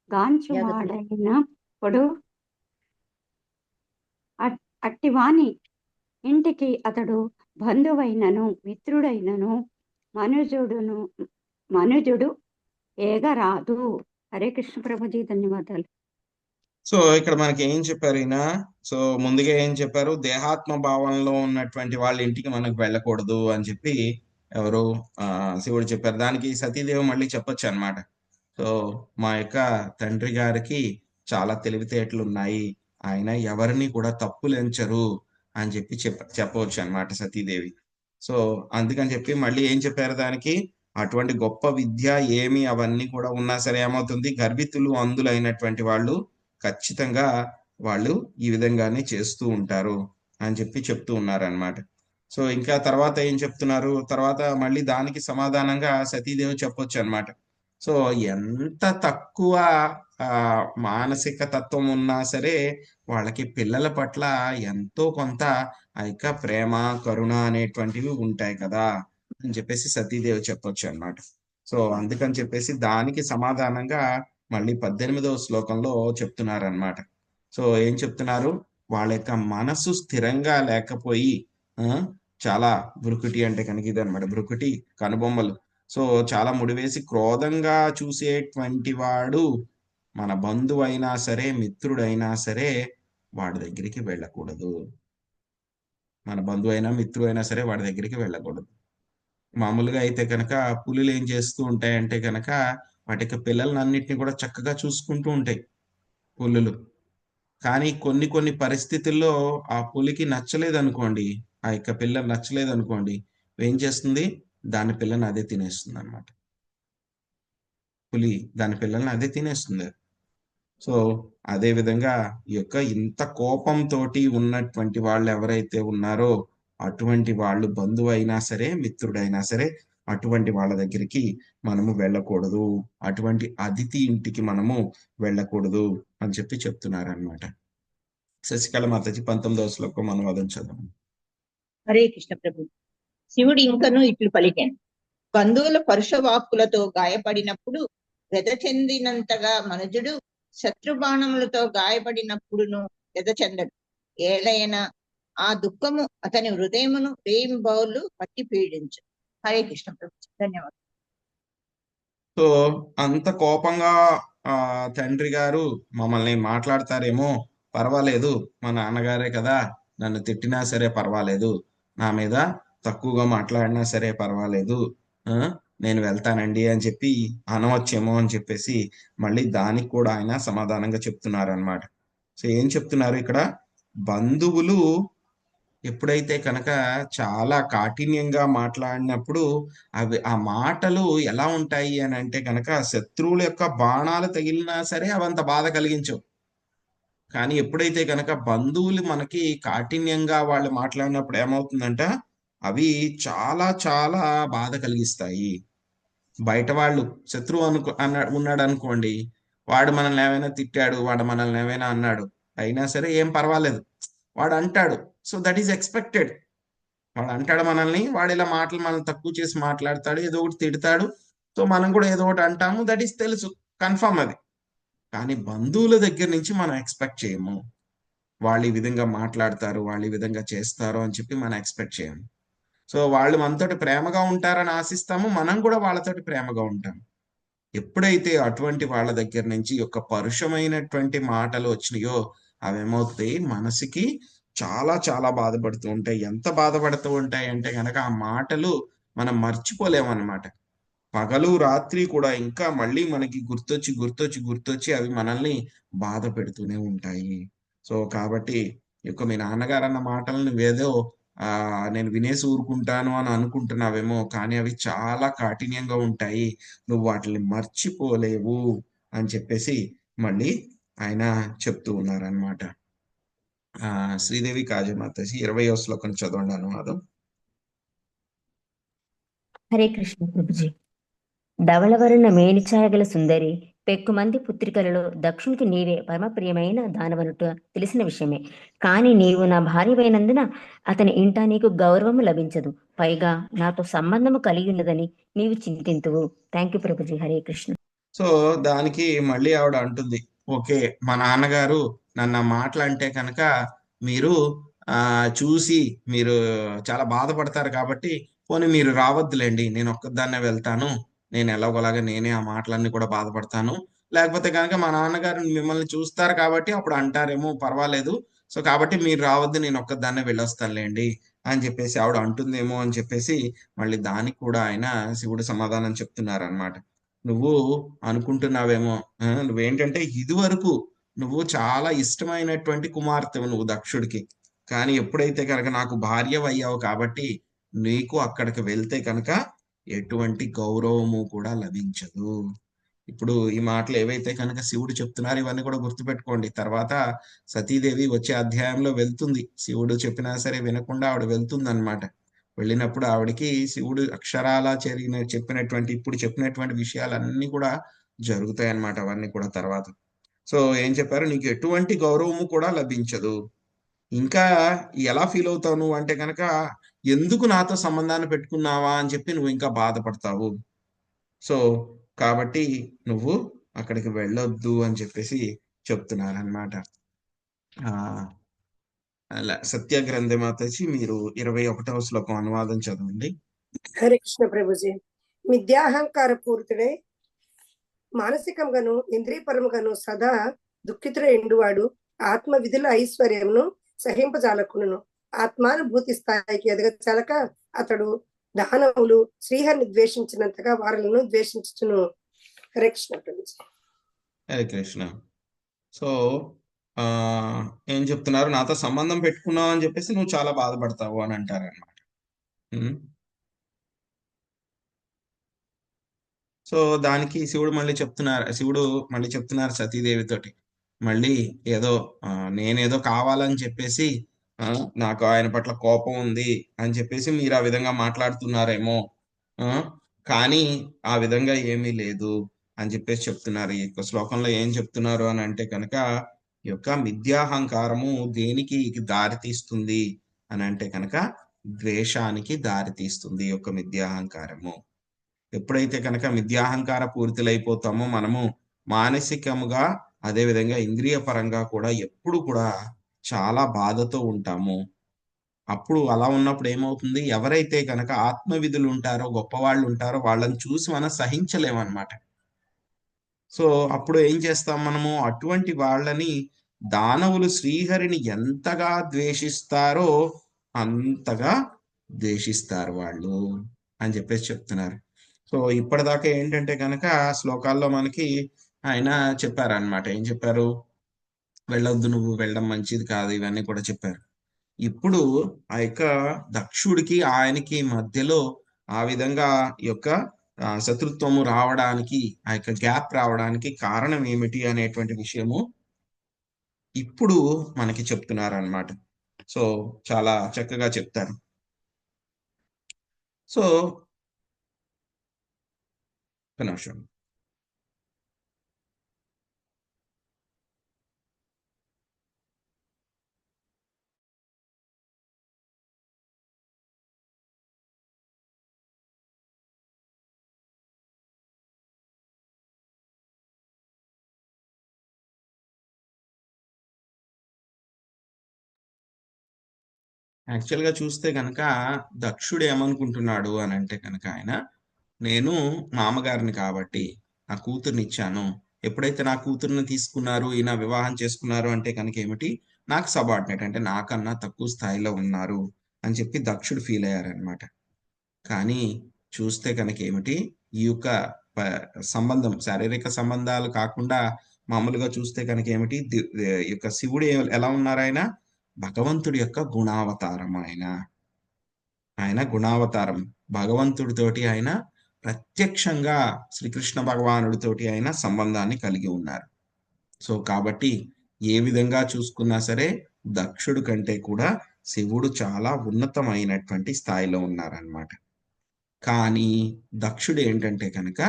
గాంచువాడైనప్పుడు అట్టివాని ఇంటికి అతడు బంధువైనను మిత్రుడైనను మనుజుడు ఏగరాదు. హరే కృష్ణ ప్రభుజీ, ధన్యవాదాలు. సో ఇక్కడ మనకి ఏం చెప్పారు ఈయన, సో ముందుగా ఏం చెప్పారు, దేహాత్మ భావంలో ఉన్నటువంటి వాళ్ళ ఇంటికి మనకు వెళ్ళకూడదు అని చెప్పి ఎవరు శివుడు చెప్పారు. దానికి సతీదేవి మళ్ళీ చెప్పొచ్చు అనమాట. సో మా యొక్క తండ్రి గారికి చాలా తెలివితేటలు ఉన్నాయి, ఆయన ఎవరిని కూడా తప్పులెంచరు అని చెప్పి చెప్పవచ్చు అనమాట సతీదేవి. సో అందుకని చెప్పి మళ్ళీ ఏం చెప్పారు దానికి, అటువంటి గొప్ప విద్య ఏమి అవన్నీ కూడా ఉన్నా సరే ఏమవుతుంది, గర్వితులు, అందులు అయినటువంటి వాళ్ళు ఖచ్చితంగా వాళ్ళు ఈ విధంగానే చేస్తూ ఉంటారు అని చెప్పి చెప్తూ ఉన్నారు అనమాట. సో ఇంకా తర్వాత ఏం చెప్తున్నారు, తర్వాత మళ్ళీ దానికి సమాధానంగా సతీదేవి చెప్పొచ్చు అన్నమాట. సో ఎంత తక్కువ మానసిక తత్వం ఉన్నా సరే వాళ్ళకి పిల్లల పట్ల ఎంతో కొంత ఆ యొక్క ప్రేమ కరుణ అనేటువంటివి ఉంటాయి కదా అని చెప్పేసి సతీదేవి చెప్పొచ్చు అన్నమాట. సో అందుకని చెప్పేసి దానికి సమాధానంగా మళ్ళీ 18వ శ్లోకంలో చెప్తున్నారన్నమాట. సో ఏం చెప్తున్నారు, వాళ్ళ యొక్క మనసు స్థిరంగా లేకపోయి చాలా భృకుటి అంటే కనుక ఇదనమాట, భృకుటి కనుబొమ్మలు. సో చాలా ముడివేసి క్రోధంగా చూసేటువంటి వాడు మన బంధువు అయినా సరే మిత్రుడైనా సరే వాడి దగ్గరికి వెళ్ళకూడదు. మన బంధువు అయినా మిత్రుడు అయినా సరే వాడి దగ్గరికి వెళ్ళకూడదు. మామూలుగా అయితే కనుక పులులు ఏం చేస్తూ ఉంటాయంటే కనుక వాటి యొక్క పిల్లలన్నింటినీ కూడా చక్కగా చూసుకుంటూ ఉంటాయి పులులు. కానీ కొన్ని కొన్ని పరిస్థితుల్లో ఆ పులికి నచ్చలేదనుకోండి, ఆ యొక్క పిల్లలు నచ్చలేదనుకోండి, ఏం చేస్తుంది, దాని పిల్లని అదే తినేస్తుంది అనమాట. పులి దాని పిల్లల్ని అదే తినేస్తుంది. సో అదే విధంగా ఈ యొక్క ఇంత కోపంతో ఉన్నటువంటి వాళ్ళు ఎవరైతే ఉన్నారో అటువంటి వాళ్ళు బంధువు అయినా సరే మిత్రుడైనా సరే అటువంటి వాళ్ళ దగ్గరికి మనము వెళ్ళకూడదు, అటువంటి అతిథి ఇంటికి మనము వెళ్ళకూడదు అని చెప్పి చెప్తున్నారు అనమాట. శశికళ మాతాజీ 19వ శ్లోకం అనువాదం చదవం. హరే కృష్ణ ప్రభు. శివుడు ఇంకను ఇట్లు పలికాను, బంధువుల పరుషవాక్కులతో గాయపడినప్పుడు వ్యధ చెందినంతగా మనుజుడు శత్రుబాణములతో గాయపడినప్పుడును వ్యధ చెందడు. ఏలైనా ఆ దుఃఖము అతని హృదయమును రేయింబౌలు పట్టి పీడించు. హరే కృష్ణ ప్రభు. ధన్యవాదాలు. సో అంత కోపంగా తండ్రి గారు మమ్మల్ని మాట్లాడతారేమో, పర్వాలేదు, మా నాన్నగారే కదా, నన్ను తిట్టినా సరే పర్వాలేదు, నా మీద తక్కువగా మాట్లాడినా సరే పర్వాలేదు, నేను వెళ్తానండి అని చెప్పి అనవచ్చేమో అని చెప్పేసి మళ్ళీ దానికి కూడా ఆయన సమాధానంగా చెప్తున్నారు అనమాట. సో ఏం చెప్తున్నారు ఇక్కడ, బంధువులు ఎప్పుడైతే కనుక చాలా కాఠిన్యంగా మాట్లాడినప్పుడు ఆ మాటలు ఎలా ఉంటాయి అని అంటే కనుక శత్రువుల యొక్క బాణాలు తగిలినా సరే అవంత బాధ కలిగించవు. కానీ ఎప్పుడైతే కనుక బంధువులు మనకి కాఠిన్యంగా వాళ్ళు మాట్లాడినప్పుడు ఏమవుతుందంట, అవి చాలా చాలా బాధ కలిగిస్తాయి. బయట వాళ్ళు శత్రువు ఉన్నాడు అనుకోండి, వాడు మనల్ని ఏమైనా తిట్టాడు, వాడు మనల్ని ఏమైనా అన్నాడు, అయినా సరే ఏం పర్వాలేదు, వాడు అంటాడు. So that is expected. వాడు అంటాడు మనల్ని, వాడు ఇలా మాటలు మనల్ని తక్కువ చేసి మాట్లాడతాడు, ఏదో ఒకటి తిడతాడు, సో మనం కూడా ఏదో ఒకటి అంటాము, దట్ ఈస్ తెలుసు, కన్ఫర్మ్ అది. కానీ బంధువుల దగ్గర నుంచి మనం ఎక్స్పెక్ట్ చేయము, వాళ్ళు ఈ విధంగా మాట్లాడతారు, వాళ్ళు ఈ విధంగా చేస్తారు అని చెప్పి మనం ఎక్స్పెక్ట్ చేయము. సో వాళ్ళు మనతోటి ప్రేమగా ఉంటారని ఆశిస్తాము, మనం కూడా వాళ్ళతోటి ప్రేమగా ఉంటాము. ఎప్పుడైతే అటువంటి వాళ్ళ దగ్గర నుంచి ఒక పరుషమైనటువంటి మాటలు వచ్చినాయో అవేమవుతాయి, మనసుకి చాలా చాలా బాధపడుతూ ఉంటాయి. ఎంత బాధపడుతూ ఉంటాయి అంటే కనుక ఆ మాటలు మనం మర్చిపోలేమన్నమాట. పగలు రాత్రి కూడా ఇంకా మళ్ళీ మనకి గుర్తొచ్చి గుర్తొచ్చి గుర్తొచ్చి అవి మనల్ని బాధ పెడుతూనే ఉంటాయి. సో కాబట్టి మీ నాన్నగారు అన్న మాటలు నువ్వేదో నేను వినేసి ఊరుకుంటాను అని అనుకుంటున్నావేమో, కానీ అవి చాలా కాఠిన్యంగా ఉంటాయి, నువ్వు వాటిని మర్చిపోలేవు అని చెప్పేసి మళ్ళీ ఆయన చెప్తూ ఉన్నారనమాట. శ్రీదేవి కాజమాతాజీ 20వ శ్లోకం చదవండి అనువాదం. హరే కృష్ణ ప్రభుజీ. ధవళవర్ణ మేనిచాయగల సుందరి పెక్కుమంది పుత్రికలలో దక్షునికి నీవే పరమ ప్రియమైన దానవనుట తెలిసిన విషయమే. కానీ నీవు నా భార్యవైనందున అతని ఇంట నీకు గౌరవము లభించదు, పైగా నాతో సంబంధము కలిగి ఉన్నదని నీవు చింతింతువు. Thank you Prabhuji. Hare Krishna. So దానికి మళ్ళీ ఆవిడ అంటుంది, ఓకే, మా నాన్నగారు నన్ను మాటలంటే కనుక మీరు చూసి మీరు చాలా బాధపడతారు కాబట్టి పోనీ మీరు రావద్దులేండి, నేను ఒక్కదాన్నే వెళ్తాను, నేను ఎలాగోలాగా నేనే ఆ మాటలన్నీ కూడా బాధపడతాను, లేకపోతే కనుక మా నాన్నగారు మిమ్మల్ని చూస్తారు కాబట్టి అప్పుడు అంటారేమో, పర్వాలేదు, సో కాబట్టి మీరు రావద్దు, నేను ఒక్కదాన్నే వెళ్ళొస్తానులేండి అని చెప్పేసి ఆవిడ అంటుందేమో అని చెప్పేసి మళ్ళీ దానికి కూడా ఆయన శివుడు సమాధానం చెప్తున్నారు అనమాట. నువ్వు అనుకుంటున్నావేమో, నువ్వేంటంటే ఇదివరకు నువ్వు చాలా ఇష్టమైనటువంటి కుమార్తెవు నువ్వు దక్షుడికి, కానీ ఎప్పుడైతే కనుక నాకు భార్యవయ్యావు కాబట్టి నీకు అక్కడికి వెళ్తే కనుక ఎటువంటి గౌరవము కూడా లభించదు. ఇప్పుడు ఈ మాటలు ఏవైతే కనుక శివుడు చెప్తున్నారు ఇవన్నీ కూడా గుర్తుపెట్టుకోండి. తర్వాత సతీదేవి వచ్చే అధ్యాయంలో వెళ్తుంది, శివుడు చెప్పినా సరే వినకుండా ఆవిడ వెళ్తుంది అనమాట. వెళ్ళినప్పుడు ఆవిడకి శివుడు అక్షరాల చెప్పినటువంటి ఇప్పుడు చెప్పినటువంటి విషయాలన్నీ కూడా జరుగుతాయి అన్నమాట. అవన్నీ కూడా తర్వాత. సో ఏం చెప్పారు, నీకు ఎటువంటి గౌరవము కూడా లభించదు. ఇంకా ఎలా ఫీల్ అవుతావు నువ్వు అంటే కనుక, ఎందుకు నాతో సంబంధాన్ని పెట్టుకున్నావా అని చెప్పి నువ్వు ఇంకా బాధపడతావు. సో కాబట్టి నువ్వు అక్కడికి వెళ్ళొద్దు అని చెప్పేసి చెప్తున్నారనమాట. అలా సత్య గ్రంథమాతచి మీరు 21వ శ్లోకం అనువాదం చదవండి. హరే కృష్ణ ప్రభుజీ. మిథ్యాహంకార పూరితుడై మానసికంగాను ఇంద్రియపరముగాను సదా దుఃఖితుడై ఎండువాడు ఆత్మ విధుల ఐశ్వర్యమును సహింపజాలకును. ఆత్మానుభూతి స్థాయికి ఎదగచాలక అతడు దానవులు శ్రీహరిని ద్వేషించినంతగా వారులను ద్వేషించును. హరే కృష్ణ ప్రభుజీ. హరే కృష్ణ. సో ఏం చెప్తున్నారు, నాతో సంబంధం పెట్టుకున్నావు అని చెప్పేసి నువ్వు చాలా బాధపడతావు అని అంటారు అనమాట. సో దానికి శివుడు మళ్ళీ చెప్తున్నారు సతీదేవితోటి, మళ్ళీ ఏదో నేనేదో కావాలని చెప్పేసి నాకు ఆయన పట్ల కోపం ఉంది అని చెప్పేసి మీరు ఆ విధంగా మాట్లాడుతున్నారేమో, కానీ ఆ విధంగా ఏమీ లేదు అని చెప్పేసి చెప్తున్నారు. ఈ యొక్క శ్లోకంలో ఏం చెప్తున్నారు అని అంటే కనుక, ఈ యొక్క మిథ్యాహంకారము దేనికి దారితీస్తుంది అని అంటే కనుక ద్వేషానికి దారితీస్తుంది ఈ యొక్క మిథ్యాహంకారము. ఎప్పుడైతే కనుక మిథ్యాహంకార పూరితులైపోతామో మనము మానసికముగా అదేవిధంగా ఇంద్రియ పరంగా కూడా ఎప్పుడు కూడా చాలా బాధతో ఉంటాము. అప్పుడు అలా ఉన్నప్పుడు ఏమవుతుంది, ఎవరైతే కనుక ఆత్మవిధులు ఉంటారో గొప్పవాళ్ళు ఉంటారో వాళ్ళని చూసి మనం సహించలేమన్నమాట. సో అప్పుడు ఏం చేస్తాం మనము, అటువంటి వాళ్ళని దానవులు శ్రీహరిని ఎంతగా ద్వేషిస్తారో అంతగా ద్వేషిస్తారు వాళ్ళు అని చెప్పేసి చెప్తున్నారు. సో ఇప్పటిదాకా ఏంటంటే కనుక శ్లోకాల్లో మనకి ఆయన చెప్పారనమాట. ఏం చెప్పారు, వెళ్ళొద్దు, నువ్వు వెళ్ళడం మంచిది కాదు, ఇవన్నీ కూడా చెప్పారు. ఇప్పుడు ఆ యొక్క దక్షుడికి ఆయనకి మధ్యలో ఆ విధంగా ఈ యొక్క శత్రుత్వము రావడానికి, ఆ యొక్క గ్యాప్ రావడానికి కారణం ఏమిటి అనేటువంటి విషయము ఇప్పుడు మనకి చెప్తున్నారు అన్నమాట. సో చాలా చక్కగా చెప్తారు. సో ఒక నిమిషం. యాక్చువల్గా చూస్తే కనుక దక్షుడు ఏమనుకుంటున్నాడు అని అంటే కనుక, ఆయన నేను మామగారిని కాబట్టి నా కూతుర్ని ఇచ్చాను, ఎప్పుడైతే నా కూతుర్ని తీసుకున్నారు, ఈయన వివాహం చేసుకున్నారు అంటే కనుక ఏమిటి, నాకు సబార్డినేట్ అంటే నాకన్నా తక్కువ స్థాయిలో ఉన్నారు అని చెప్పి దక్షుడు ఫీల్ అయ్యారనమాట. కానీ చూస్తే కనుక ఏమిటి, ఈ యొక్క సంబంధం శారీరక సంబంధాలు కాకుండా మామూలుగా చూస్తే కనుక ఏమిటి, ఈ యొక్క శివుడు ఎలా ఉన్నారు, ఆయన భగవంతుడి యొక్క గుణావతారం. ఆయన గుణావతారం భగవంతుడితోటి ఆయన ప్రత్యక్షంగా శ్రీకృష్ణ భగవానుడితోటి ఆయన సంబంధాన్ని కలిగి ఉన్నారు. సో కాబట్టి ఏ విధంగా చూసుకున్నా సరే దక్షుడు కంటే కూడా శివుడు చాలా ఉన్నతమైనటువంటి స్థాయిలో ఉన్నారనమాట. కానీ దక్షుడు ఏంటంటే కనుక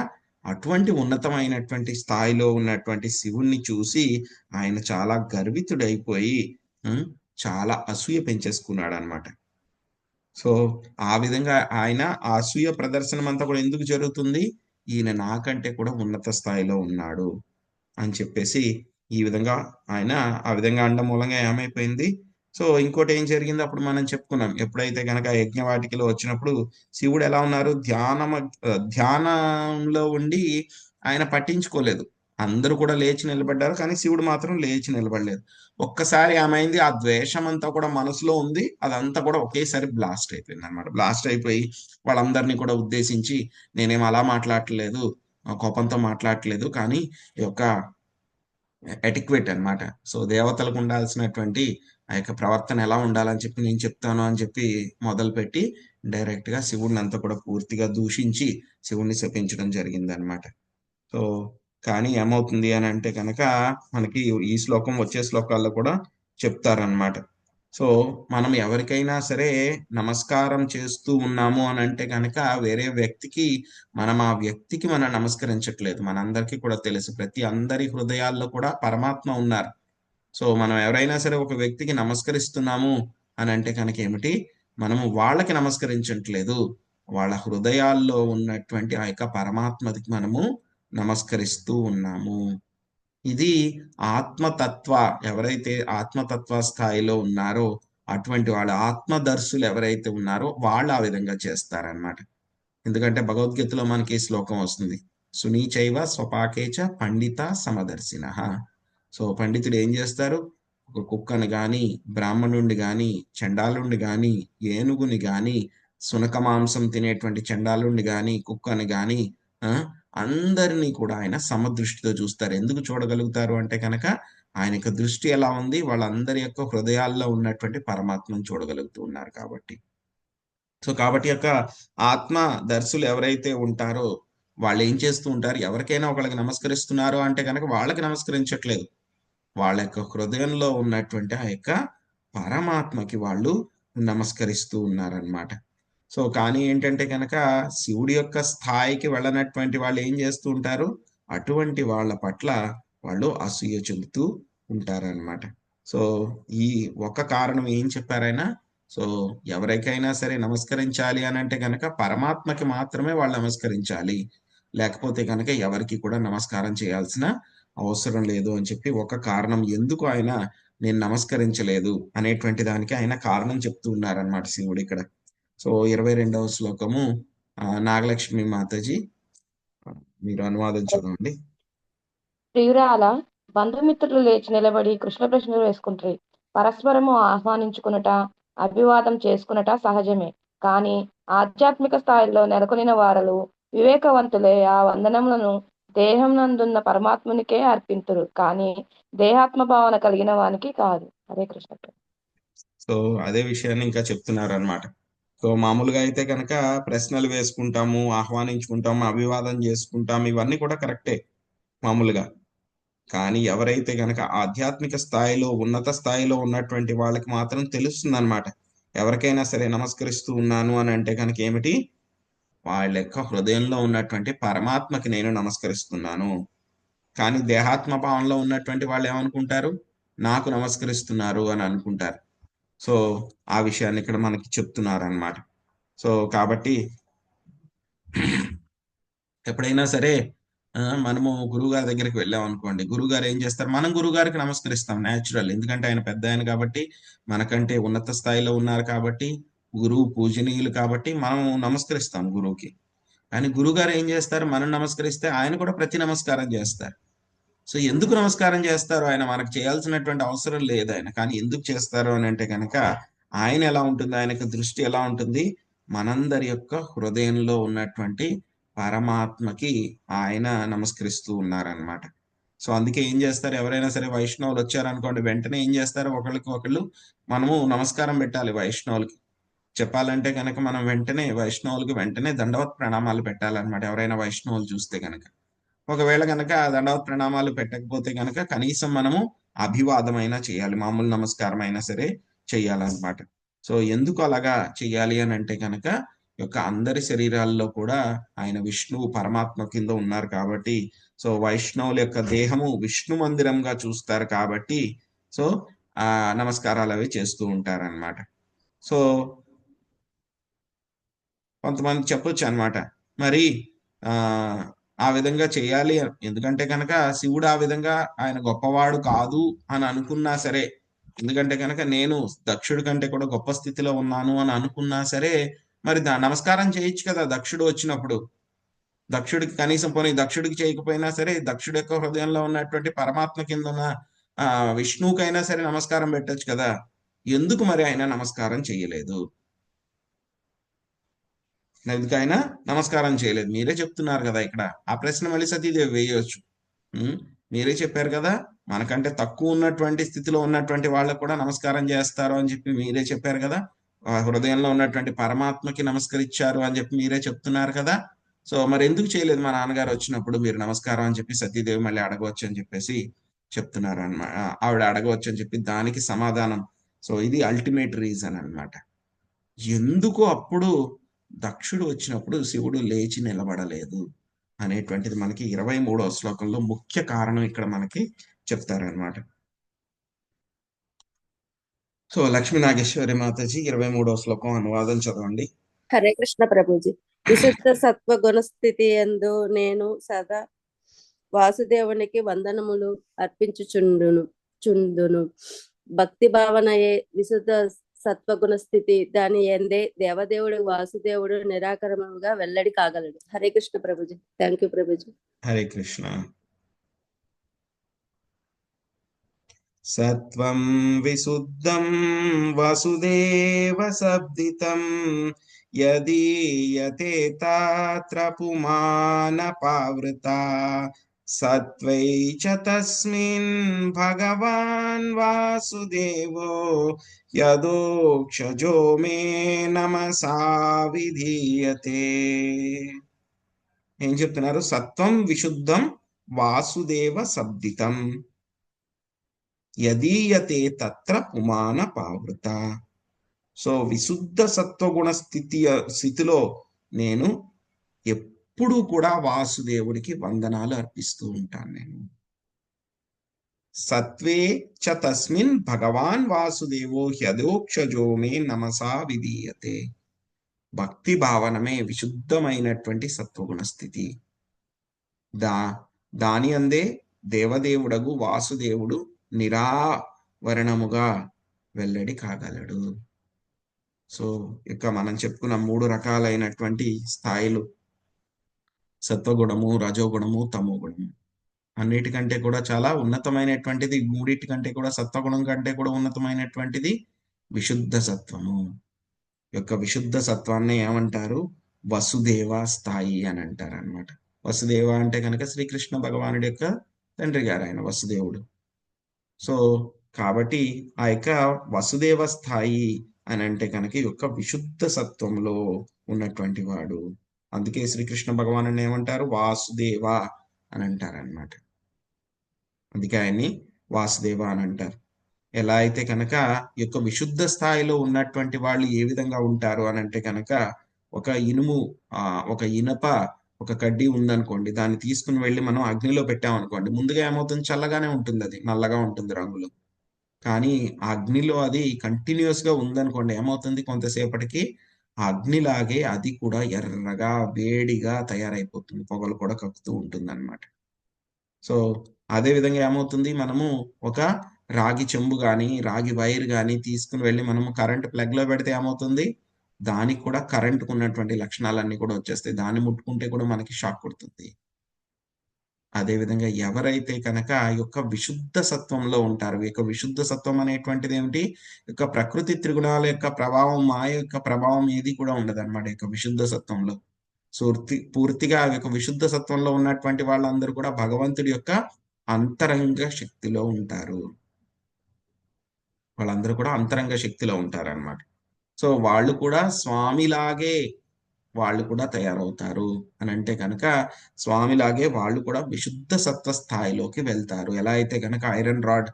అటువంటి ఉన్నతమైనటువంటి స్థాయిలో ఉన్నటువంటి శివుణ్ణి చూసి ఆయన చాలా గర్వితుడైపోయి చాలా అసూయ పెంచేసుకున్నాడు అనమాట. సో ఆ విధంగా ఆయన ఆ అసూయ ప్రదర్శనం అంతా కూడా ఎందుకు జరుగుతుంది, ఈయన నాకంటే కూడా ఉన్నత స్థాయిలో ఉన్నాడు అని చెప్పేసి ఈ విధంగా ఆయన ఆ విధంగా అనడం మూలంగా ఏమైపోయింది. సో ఇంకోటి ఏం జరిగింది, అప్పుడు మనం చెప్పుకున్నాం, ఎప్పుడైతే కనుక యజ్ఞవాటికలో వచ్చినప్పుడు శివుడు ఎలా ఉన్నారు, ధ్యానంలో ఉండి ఆయన పట్టించుకోలేదు. అందరూ కూడా లేచి నిలబడ్డారు, కానీ శివుడు మాత్రం లేచి నిలబడలేదు. ఒక్కసారి ఏమైంది, ఆ ద్వేషం అంతా కూడా మనసులో ఉంది, అదంతా కూడా ఒకేసారి బ్లాస్ట్ అయిపోయింది అనమాట. బ్లాస్ట్ అయిపోయి వాళ్ళందరినీ కూడా ఉద్దేశించి, నేనేం అలా మాట్లాడట్లేదు, కోపంతో మాట్లాడట్లేదు, కానీ ఈ యొక్క ఎటిక్వేట్ అనమాట. సో దేవతలకు ఉండాల్సినటువంటి ఆ యొక్క ప్రవర్తన ఎలా ఉండాలని చెప్పి నేను చెప్తాను అని చెప్పి మొదలుపెట్టి డైరెక్ట్ గా శివుడిని అంతా కూడా పూర్తిగా దూషించి శివుడిని శపించడం జరిగింది అనమాట. సో కానీ ఏమవుతుంది అని అంటే కనుక మనకి ఈ శ్లోకం వచ్చే శ్లోకాల్లో కూడా చెప్తారనమాట. సో మనం ఎవరికైనా సరే నమస్కారం చేస్తూ ఉన్నాము అని అంటే కనుక వేరే వ్యక్తికి మనం నమస్కరించట్లేదు. మనందరికీ కూడా తెలుసు, ప్రతి అందరి హృదయాల్లో కూడా పరమాత్మ ఉన్నారు. సో మనం ఎవరైనా సరే ఒక వ్యక్తికి నమస్కరిస్తున్నాము అని అంటే కనుక ఏమిటి, మనము వాళ్ళకి నమస్కరించట్లేదు, వాళ్ళ హృదయాల్లో ఉన్నటువంటి ఆ యొక్క పరమాత్మకి మనము నమస్కరిస్తూ ఉన్నాము. ఇది ఆత్మతత్వ, ఎవరైతే ఆత్మతత్వ స్థాయిలో ఉన్నారో అటువంటి వాళ్ళ ఆత్మదర్శులు ఎవరైతే ఉన్నారో వాళ్ళు ఆ విధంగా చేస్తారనమాట. ఎందుకంటే భగవద్గీతలో మనకి ఈ శ్లోకం వస్తుంది, సునీచైవ స్వపాకేచ పండిత సమదర్శినః. సో పండితుడు ఏం చేస్తారు, ఒక కుక్కను గాని, బ్రాహ్మణుడిని గాని, చండాలుణ్ణి గాని, ఏనుగుని గాని, సునక మాంసం తినేటువంటి చండాలుణ్ణి గాని, కుక్కని గాని అందరినీ కూడా ఆయన సమదృష్టితో చూస్తారు. ఎందుకు చూడగలుగుతారు అంటే కనుక ఆయన యొక్క దృష్టి ఎలా ఉంది, వాళ్ళందరి యొక్క హృదయాల్లో ఉన్నటువంటి పరమాత్మను చూడగలుగుతూ ఉన్నారు కాబట్టి. సో కాబట్టి యొక్క ఆత్మ దర్శులు ఎవరైతే ఉంటారో వాళ్ళు ఏం చేస్తూ ఉంటారు, ఎవరికైనా ఒకళ్ళకి నమస్కరిస్తున్నారు అంటే కనుక వాళ్ళకి నమస్కరించట్లేదు, వాళ్ళ యొక్క హృదయంలో ఉన్నటువంటి ఆ యొక్క పరమాత్మకి వాళ్ళు నమస్కరిస్తూ ఉన్నారనమాట. సో కానీ ఏంటంటే కనుక శివుడి యొక్క స్థాయికి వెళ్ళనటువంటి వాళ్ళు ఏం చేస్తూ ఉంటారు, అటువంటి వాళ్ళ పట్ల వాళ్ళు అసూయ చెందుతూ ఉంటారనమాట. సో ఈ ఒక కారణం ఏం చెప్పారైనా, సో ఎవరికైనా సరే నమస్కరించాలి అని అంటే కనుక పరమాత్మకి మాత్రమే వాళ్ళు నమస్కరించాలి, లేకపోతే కనుక ఎవరికి కూడా నమస్కారం చేయాల్సిన అవసరం లేదు అని చెప్పి ఒక కారణం, ఎందుకు ఆయన నేను నమస్కరించలేదు అనేటువంటి దానికి ఆయన కారణం చెప్తూ ఉన్నారనమాట శివుడు ఇక్కడ. సో 22వ శ్లోకము నాగలక్ష్మి మాతాజీ మీరు అనువాదం చదవండి. ప్రియురాల బంధుమిత్రులు లేచి నిలబడి కృష్ణ ప్రశ్నలు వేసుకుంటారు. పరస్పరము ఆహ్వానించుకున్నట, అభివాదం చేసుకున్నట సహజమే. కానీ ఆధ్యాత్మిక స్థాయిలో నెలకొనిన వారలు వివేకవంతులే ఆ వందనములను దేహం నందున్న పరమాత్మునికే అర్పింతురు, కానీ దేహాత్మ భావన కలిగిన వానికి కాదు. హరే కృష్ణ. సో అదే విషయాన్ని ఇంకా చెప్తున్నారు అనమాట. సో మామూలుగా అయితే కనుక ప్రశ్నలు వేసుకుంటాము, ఆహ్వానించుకుంటాము, అభివాదం చేసుకుంటాము, ఇవన్నీ కూడా కరెక్టే మామూలుగా. కానీ ఎవరైతే కనుక ఆధ్యాత్మిక స్థాయిలో ఉన్నత స్థాయిలో ఉన్నటువంటి వాళ్ళకి మాత్రం తెలుస్తుంది అనమాట, ఎవరికైనా సరే నమస్కరిస్తూ ఉన్నాను అని అంటే కనుక ఏమిటి, వాళ్ళ యొక్క హృదయంలో ఉన్నటువంటి పరమాత్మకి నేను నమస్కరిస్తున్నాను. కానీ దేహాత్మ భావంలో ఉన్నటువంటి వాళ్ళు ఏమనుకుంటారు, నాకు నమస్కరిస్తున్నారు అని అనుకుంటారు. సో ఆ విషయాన్ని ఇక్కడ మనకి చెప్తున్నారు అన్నమాట. సో కాబట్టి ఎప్పుడైనా సరే మనము గురువుగారి దగ్గరికి వెళ్ళాం అనుకోండి, గురువుగారు ఏం చేస్తారు, మనం గురువుగారికి నమస్కరిస్తాం న్యాచురల్, ఎందుకంటే ఆయన పెద్ద ఆయన కాబట్టి, మనకంటే ఉన్నత స్థాయిలో ఉన్నారు కాబట్టి, గురువు పూజనీయులు కాబట్టి మనం నమస్కరిస్తాం గురువుకి. కానీ గురువుగారు ఏం చేస్తారు, మనం నమస్కరిస్తే ఆయన కూడా ప్రతి నమస్కారం చేస్తారు. సో ఎందుకు నమస్కారం చేస్తారు, ఆయన మనకు చేయాల్సినటువంటి అవసరం లేదు ఆయన, కానీ ఎందుకు చేస్తారు అని అంటే కనుక ఆయన ఎలా ఉంటుంది, ఆయనకు దృష్టి ఎలా ఉంటుంది, మనందరి యొక్క హృదయంలో ఉన్నటువంటి పరమాత్మకి ఆయన నమస్కరిస్తూ ఉన్నారనమాట. సో అందుకే ఏం చేస్తారు, ఎవరైనా సరే వైష్ణవులు వచ్చారనుకోండి, వెంటనే ఏం చేస్తారు, ఒకళ్ళకి ఒకళ్ళు మనము నమస్కారం పెట్టాలి. వైష్ణవులకి చెప్పాలంటే కనుక మనం వెంటనే వైష్ణవులకి వెంటనే దండవత్ ప్రణామాలు పెట్టాలన్నమాట. ఎవరైనా వైష్ణవులు చూస్తే కనుక, ఒకవేళ కనుక దండవత్ ప్రణామాలు పెట్టకపోతే కనుక కనీసం మనము అభివాదమైనా చేయాలి, మామూలు నమస్కారం అయినా సరే చెయ్యాలన్నమాట. సో ఎందుకు అలాగా చెయ్యాలి అని అంటే కనుక యొక్క అందరి శరీరాల్లో కూడా ఆయన విష్ణువు పరమాత్మ కింద ఉన్నారు కాబట్టి, సో వైష్ణవుల యొక్క దేహము విష్ణు మందిరంగా చూస్తారు కాబట్టి, సో నమస్కారాలు అవి చేస్తూ ఉంటారన్నమాట. సో కొంతమంది చెప్పొచ్చు అనమాట, మరి ఆ విధంగా చేయాలి, ఎందుకంటే కనుక శివుడు ఆ విధంగా ఆయన గొప్పవాడు కాదు అని అనుకున్నా సరే, ఎందుకంటే కనుక నేను దక్షుడి కంటే కూడా గొప్ప స్థితిలో ఉన్నాను అని అనుకున్నా సరే, మరి నమస్కారం చేయొచ్చు కదా దక్షుడు వచ్చినప్పుడు. దక్షుడికి కనీసం పోనీ దక్షుడికి చేయకపోయినా సరే, దక్షుడి యొక్క హృదయంలో ఉన్నటువంటి పరమాత్మ కింద ఉన్న విష్ణువుకైనా సరే నమస్కారం పెట్టచ్చు కదా, ఎందుకు మరి ఆయన నమస్కారం చేయలేదు, ఎందుకైనా నమస్కారం చేయలేదు, మీరే చెప్తున్నారు కదా ఇక్కడ. ఆ ప్రశ్న మళ్ళీ సతీదేవి వేయవచ్చు. మీరే చెప్పారు కదా, మనకంటే తక్కువ ఉన్నటువంటి స్థితిలో ఉన్నటువంటి వాళ్ళకు కూడా నమస్కారం చేస్తారు అని చెప్పి మీరే చెప్పారు కదా, హృదయంలో ఉన్నటువంటి పరమాత్మకి నమస్కరించారు అని చెప్పి మీరే చెప్తున్నారు కదా. సో మరి ఎందుకు చేయలేదు మా నాన్నగారు వచ్చినప్పుడు మీరు నమస్కారం అని చెప్పి సతీదేవి మళ్ళీ అడగవచ్చు అని చెప్పేసి చెప్తున్నారు అన్నమాట. ఆవిడ అడగవచ్చు అని చెప్పి దానికి సమాధానం సో ఇది అల్టిమేట్ రీజన్ అన్నమాట. ఎందుకు అప్పుడు దక్షుడు వచ్చినప్పుడు శివుడు లేచి నిలబడలేదు అనేటువంటిది మనకి 23వ శ్లోకంలో ముఖ్య కారణం ఇక్కడ మనకి చెప్తారనమాట. సో లక్ష్మీ నాగేశ్వరి మాతాజీ 23వ శ్లోకం అనువాదం చదవండి. హరే కృష్ణ ప్రభుజీ. విశుద్ధ సత్వ గుణస్థితి యందు నేను సదా వాసుదేవునికి వందనములు అర్పించుచుండును. భక్తి భావనయే విశుద్ధ సత్వగుణ స్థితి. దాని ఎందే దేవదేవుడు వాసుదేవుడు నిరాకరముగా వెల్లడి కాగలడు. హరే కృష్ణ ప్రభుజీ. Thank you Prabhuji. హరే కృష్ణ. సత్వం విశుద్ధం వసుదేవ సబ్దితం యదీయతే తాత్ర పుమాన పావృత సత్వై చ తస్మిన్ భగవాన్ వాసుదేవో యదోక్షజో మే నమసా విధీయతే. ఏం చెప్తున్నారు? సత్వం విశుద్ధం వాసుదేవ సబ్దితం యదీయతే తత్ర పుమాన పావృత. సో విశుద్ధ సత్వగుణ స్థితిలో నేను ఎప్పుడూ కూడా వాసుదేవుడికి వందనాలు అర్పిస్తూ ఉంటాను. నేను సత్వే చ తస్మిన్ భగవాన్ వాసుదేవో హ్యదోక్షజో మే నమసా విధీయతే. భక్తి భావనమే విశుద్ధమైనటువంటి సత్వగుణ స్థితి. దాని అందే దేవదేవుడగు వాసుదేవుడు నిరావరణముగా వెల్లడి కాగలడు. సో ఇక మనం చెప్పుకున్న 3 రకాలైనటువంటి స్థాయిలు, సత్వగుణము, రజోగుణము, తమో గుణము. అన్నిటికంటే కూడా చాలా ఉన్నతమైనటువంటిది, మూడింటికంటే కూడా సత్వగుణం కంటే కూడా ఉన్నతమైనటువంటిది విశుద్ధ సత్వము. యొక్క విశుద్ధ సత్వాన్ని ఏమంటారు? వసుదేవ స్థాయి అని అంటారు అనమాట. వసుదేవ అంటే కనుక శ్రీకృష్ణ భగవానుడి యొక్క తండ్రి గారు ఆయన వసుదేవుడు. సో కాబట్టి ఆ యొక్క వసుదేవ స్థాయి అని అంటే కనుక ఈ యొక్క విశుద్ధ సత్వంలో ఉన్నటువంటి వాడు. అందుకే శ్రీకృష్ణ భగవాను ఏమంటారు? వాసుదేవ అని అంటారు అనమాట. అందుకే ఆయన్ని వాసుదేవ అని అంటారు. ఎలా అయితే కనుక ఈ యొక్క విశుద్ధ స్థాయిలో ఉన్నటువంటి వాళ్ళు ఏ విధంగా ఉంటారు అని అంటే కనుక ఒక ఇనప ఒక కడ్డీ ఉందనుకోండి, దాన్ని తీసుకుని వెళ్ళి మనం అగ్నిలో పెట్టామనుకోండి, ముందుగా ఏమవుతుంది? చల్లగానే ఉంటుంది, అది నల్లగా ఉంటుంది రంగులు. కానీ ఆ అగ్నిలో అది కంటిన్యూస్ గా ఉందనుకోండి, ఏమవుతుంది? కొంతసేపటికి ఆ అగ్నిలాగే అది కూడా ఎర్రగా వేడిగా తయారైపోతుంది, పొగలు కూడా కక్కుతూ ఉంటుంది అనమాట. సో అదే విధంగా ఏమవుతుంది? మనము ఒక రాగి చెంబు కానీ రాగి వైర్ కానీ తీసుకుని వెళ్ళి మనము కరెంట్ ప్లగ్ లో పెడితే ఏమవుతుంది? దానికి కూడా కరెంటుకు ఉన్నటువంటి లక్షణాలన్నీ కూడా వచ్చేస్తాయి. దాన్ని ముట్టుకుంటే కూడా మనకి షాక్ కొడుతుంది. అదేవిధంగా ఎవరైతే కనుక ఈ యొక్క విశుద్ధ సత్వంలో ఉంటారో, ఈ యొక్క విశుద్ధ సత్వం అనేటువంటిది ఏమిటి? యొక్క ప్రకృతి త్రిగుణాల యొక్క ప్రభావం, మాయ యొక్క ప్రభావం ఏది కూడా ఉండదు అనమాట ఈ యొక్క విశుద్ధ సత్వంలో. పూర్తిగా ఆ యొక్క విశుద్ధ సత్వంలో ఉన్నటువంటి వాళ్ళందరూ కూడా భగవంతుడి యొక్క అంతరంగ శక్తిలో ఉంటారు. వాళ్ళందరూ కూడా అంతరంగ శక్తిలో ఉంటారన్నమాట. సో వాళ్ళు కూడా స్వామిలాగే వాళ్ళు కూడా తయారవుతారు అని అంటే కనుక స్వామిలాగే వాళ్ళు కూడా విశుద్ధ సత్వ స్థాయిలోకి వెళ్తారు. ఎలా అయితే కనుక ఐరన్ రాడ్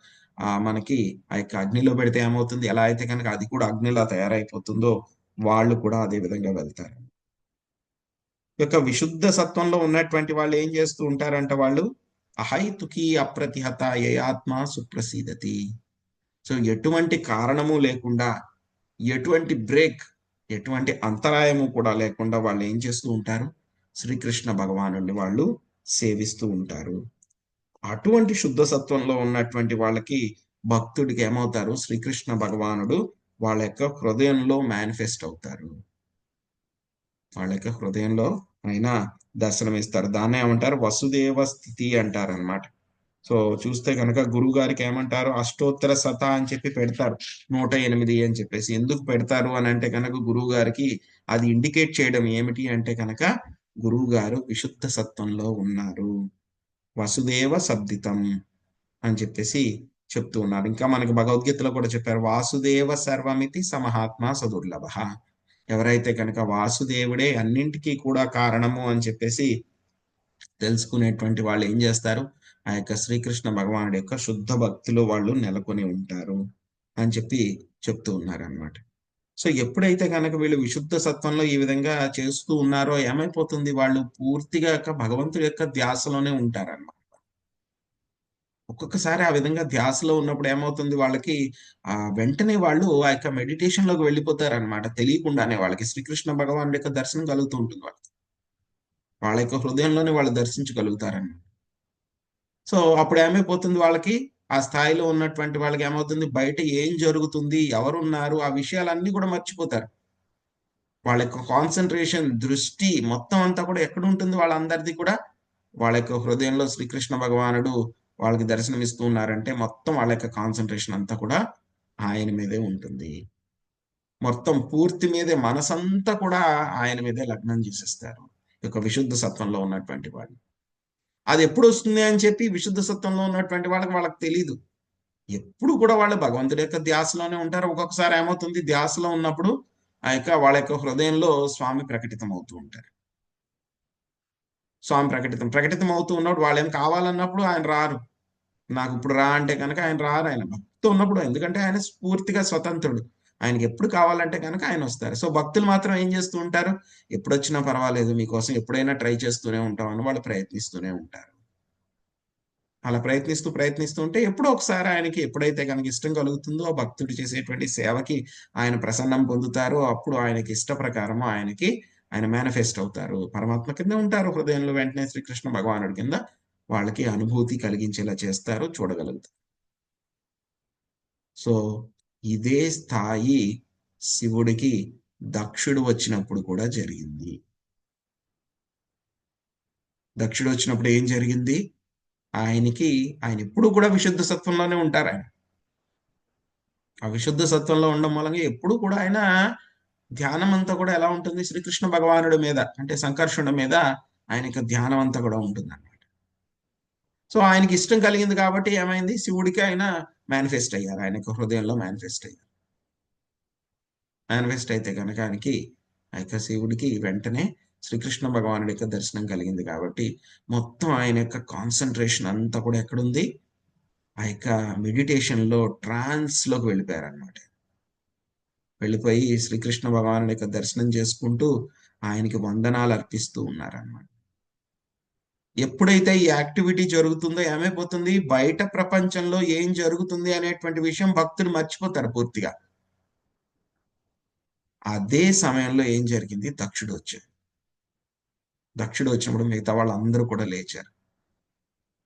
మనకి ఆ యొక్క అగ్నిలో పెడితే ఏమవుతుంది? ఎలా అయితే కనుక అది కూడా అగ్నిలా తయారైపోతుందో వాళ్ళు కూడా అదే విధంగా వెళ్తారు. ఈ యొక్క విశుద్ధ సత్వంలో ఉన్నటువంటి వాళ్ళు ఏం చేస్తూ ఉంటారంట? వాళ్ళు అహైతుకి అప్రతిహత ఏయాత్మ సుప్రసీదతి. సో ఎటువంటి కారణము లేకుండా, ఎటువంటి బ్రేక్, ఎటువంటి అంతరాయము కూడా లేకుండా వాళ్ళు ఏం చేస్తూ ఉంటారు? శ్రీకృష్ణ భగవానుడిని వాళ్ళు సేవిస్తూ ఉంటారు. అటువంటి శుద్ధ సత్వంలో ఉన్నటువంటి వాళ్ళకి భక్తుడికి ఏమవుతారు? శ్రీకృష్ణ భగవానుడు వాళ్ళ యొక్క హృదయంలో మేనిఫెస్ట్ అవుతారు. వాళ్ళ యొక్క హృదయంలో ఆయన దర్శనమిస్తారు. దాన్ని ఏమంటారు? వసుదేవ స్థితి అంటారు అనమాట. సో చూస్తే కనుక గురువు గారికి ఏమంటారు? అష్టోత్తర శత అని చెప్పి పెడతారు, 108 అని చెప్పేసి. ఎందుకు పెడతారు అని అంటే కనుక గురువు గారికి అది ఇండికేట్ చేయడం ఏమిటి అంటే కనుక గురువు గారు విశుద్ధ సత్వంలో ఉన్నారు, వసుదేవ శబ్దితం అని చెప్పేసి చెప్తూ ఉన్నారు. ఇంకా మనకి భగవద్గీతలో కూడా చెప్పారు, వాసుదేవ సర్వమితి సమహాత్మ సదుర్లభ. ఎవరైతే కనుక వాసుదేవుడే అన్నింటికీ కూడా కారణము అని చెప్పేసి తెలుసుకునేటువంటి వాళ్ళు ఏం చేస్తారు? ఆ యొక్క శ్రీకృష్ణ భగవానుడి యొక్క శుద్ధ భక్తిలో వాళ్ళు నెలకొని ఉంటారు అని చెప్పి చెప్తూ ఉన్నారనమాట. సో ఎప్పుడైతే కనుక వీళ్ళు విశుద్ధ సత్వంలో ఈ విధంగా చేస్తూ ఉన్నారో ఏమైపోతుంది, వాళ్ళు పూర్తిగా భగవంతుడి యొక్క ధ్యాసలోనే ఉంటారన్నమాట. ఒక్కొక్కసారి ఆ విధంగా ధ్యాసలో ఉన్నప్పుడు ఏమవుతుంది వాళ్ళకి, వెంటనే వాళ్ళు ఆ యొక్క మెడిటేషన్ లోకి వెళ్ళిపోతారనమాట. తెలియకుండానే వాళ్ళకి శ్రీకృష్ణ భగవానుడి యొక్క దర్శనం కలుగుతూ ఉంటుంది వాళ్ళకి. వాళ్ళ యొక్క హృదయంలోనే వాళ్ళు దర్శించగలుగుతారన్నమాట. సో అప్పుడు ఏమైపోతుంది వాళ్ళకి, ఆ స్థాయిలో ఉన్నటువంటి వాళ్ళకి ఏమవుతుంది, బయట ఏం జరుగుతుంది, ఎవరున్నారు, ఆ విషయాలన్నీ కూడా మర్చిపోతారు. వాళ్ళ యొక్క కాన్సన్ట్రేషన్, దృష్టి మొత్తం అంతా కూడా ఎక్కడ ఉంటుంది వాళ్ళందరిది కూడా, వాళ్ళ యొక్క హృదయంలో శ్రీకృష్ణ భగవానుడు వాళ్ళకి దర్శనం ఇస్తూ ఉన్నారంటే మొత్తం వాళ్ళ యొక్క కాన్సన్ట్రేషన్ అంతా కూడా ఆయన మీదే ఉంటుంది. మొత్తం పూర్తి మీదే మనసంతా కూడా ఆయన మీదే లగ్నం చేసేస్తారు ఈ యొక్క విశుద్ధ సత్వంలో ఉన్నటువంటి వాళ్ళు. అది ఎప్పుడు వస్తుంది అని చెప్పి విశుద్ధ సత్వంలో ఉన్నటువంటి వాళ్ళకి తెలియదు. ఎప్పుడు కూడా వాళ్ళు భగవంతుడి యొక్క ధ్యాసలోనే ఉంటారు. ఒక్కొక్కసారి ఏమవుతుంది, ధ్యాసలో ఉన్నప్పుడు ఆ యొక్క వాళ్ళ యొక్క హృదయంలో స్వామి ప్రకటితం అవుతూ ఉంటారు. స్వామి ప్రకటితం అవుతూ ఉన్నప్పుడు వాళ్ళు ఏం కావాలన్నప్పుడు ఆయన రారు. నాకు ఇప్పుడు రా అంటే కనుక ఆయన రారు. ఆయన భక్తితో ఉన్నప్పుడు, ఎందుకంటే ఆయన పూర్తిగా స్వతంత్రుడు. ఆయనకి ఎప్పుడు కావాలంటే కనుక ఆయన వస్తారు. సో భక్తులు మాత్రం ఏం చేస్తూ ఉంటారు, ఎప్పుడు వచ్చినా పర్వాలేదు, మీకోసం ఎప్పుడైనా ట్రై చేస్తూనే ఉంటామని వాళ్ళు ప్రయత్నిస్తూనే ఉంటారు. అలా ప్రయత్నిస్తూ ఉంటే ఎప్పుడో ఒకసారి ఆయనకి ఎప్పుడైతే కనుక ఇష్టం కలుగుతుందో, ఆ భక్తుడు చేసేటువంటి సేవకి ఆయన ప్రసన్నం పొందుతారో, అప్పుడు ఆయనకి ఇష్ట ప్రకారము ఆయన మేనిఫెస్ట్ అవుతారు. పరమాత్మ కింద ఉంటారు హృదయంలో. వెంటనే శ్రీకృష్ణ భగవానుడి కింద వాళ్ళకి అనుభూతి కలిగించేలా చేస్తారు, చూడగలుగుతారు. సో ఇదే స్థాయి శివుడికి దక్షుడు వచ్చినప్పుడు కూడా జరిగింది. దక్షుడు వచ్చినప్పుడు ఏం జరిగింది, ఆయన ఎప్పుడు కూడా విశుద్ధ సత్వంలోనే ఉంటారు. ఆయన ఆ విశుద్ధ సత్వంలో ఉండడం మూలంగా ఎప్పుడు కూడా ఆయన ధ్యానం అంతా కూడా ఎలా ఉంటుంది, శ్రీకృష్ణ భగవానుడి మీద, అంటే సంకర్షణ మీద ఆయన యొక్క ధ్యానం అంతా కూడా ఉంటుంది అన్నమాట. సో ఆయనకి ఇష్టం కలిగింది కాబట్టి ఏమైంది, శివుడికి ఆయన మేనిఫెస్ట్ అయ్యారు. ఆయన యొక్క హృదయంలో మేనిఫెస్ట్ అయితే కనుక ఆ యొక్క శివుడికి వెంటనే శ్రీకృష్ణ భగవానుడి యొక్క దర్శనం కలిగింది కాబట్టి మొత్తం ఆయన యొక్క కాన్సన్ట్రేషన్ అంతా కూడా ఎక్కడుంది, ఆ యొక్క మెడిటేషన్ లో, ట్రాన్స్ లోకి వెళ్ళిపోయారు అనమాట. వెళ్ళిపోయి శ్రీకృష్ణ భగవానుడి యొక్క దర్శనం చేసుకుంటూ ఆయనకి వందనాలు అర్పిస్తూ ఉన్నారన్నమాట. ఎప్పుడైతే ఈ యాక్టివిటీ జరుగుతుందో ఏమైపోతుంది, బయట ప్రపంచంలో ఏం జరుగుతుంది అనేటువంటి విషయం భక్తులు మర్చిపోతారు పూర్తిగా. అదే సమయంలో ఏం జరిగింది, దక్షుడు వచ్చినప్పుడు మిగతా వాళ్ళందరూ కూడా లేచారు.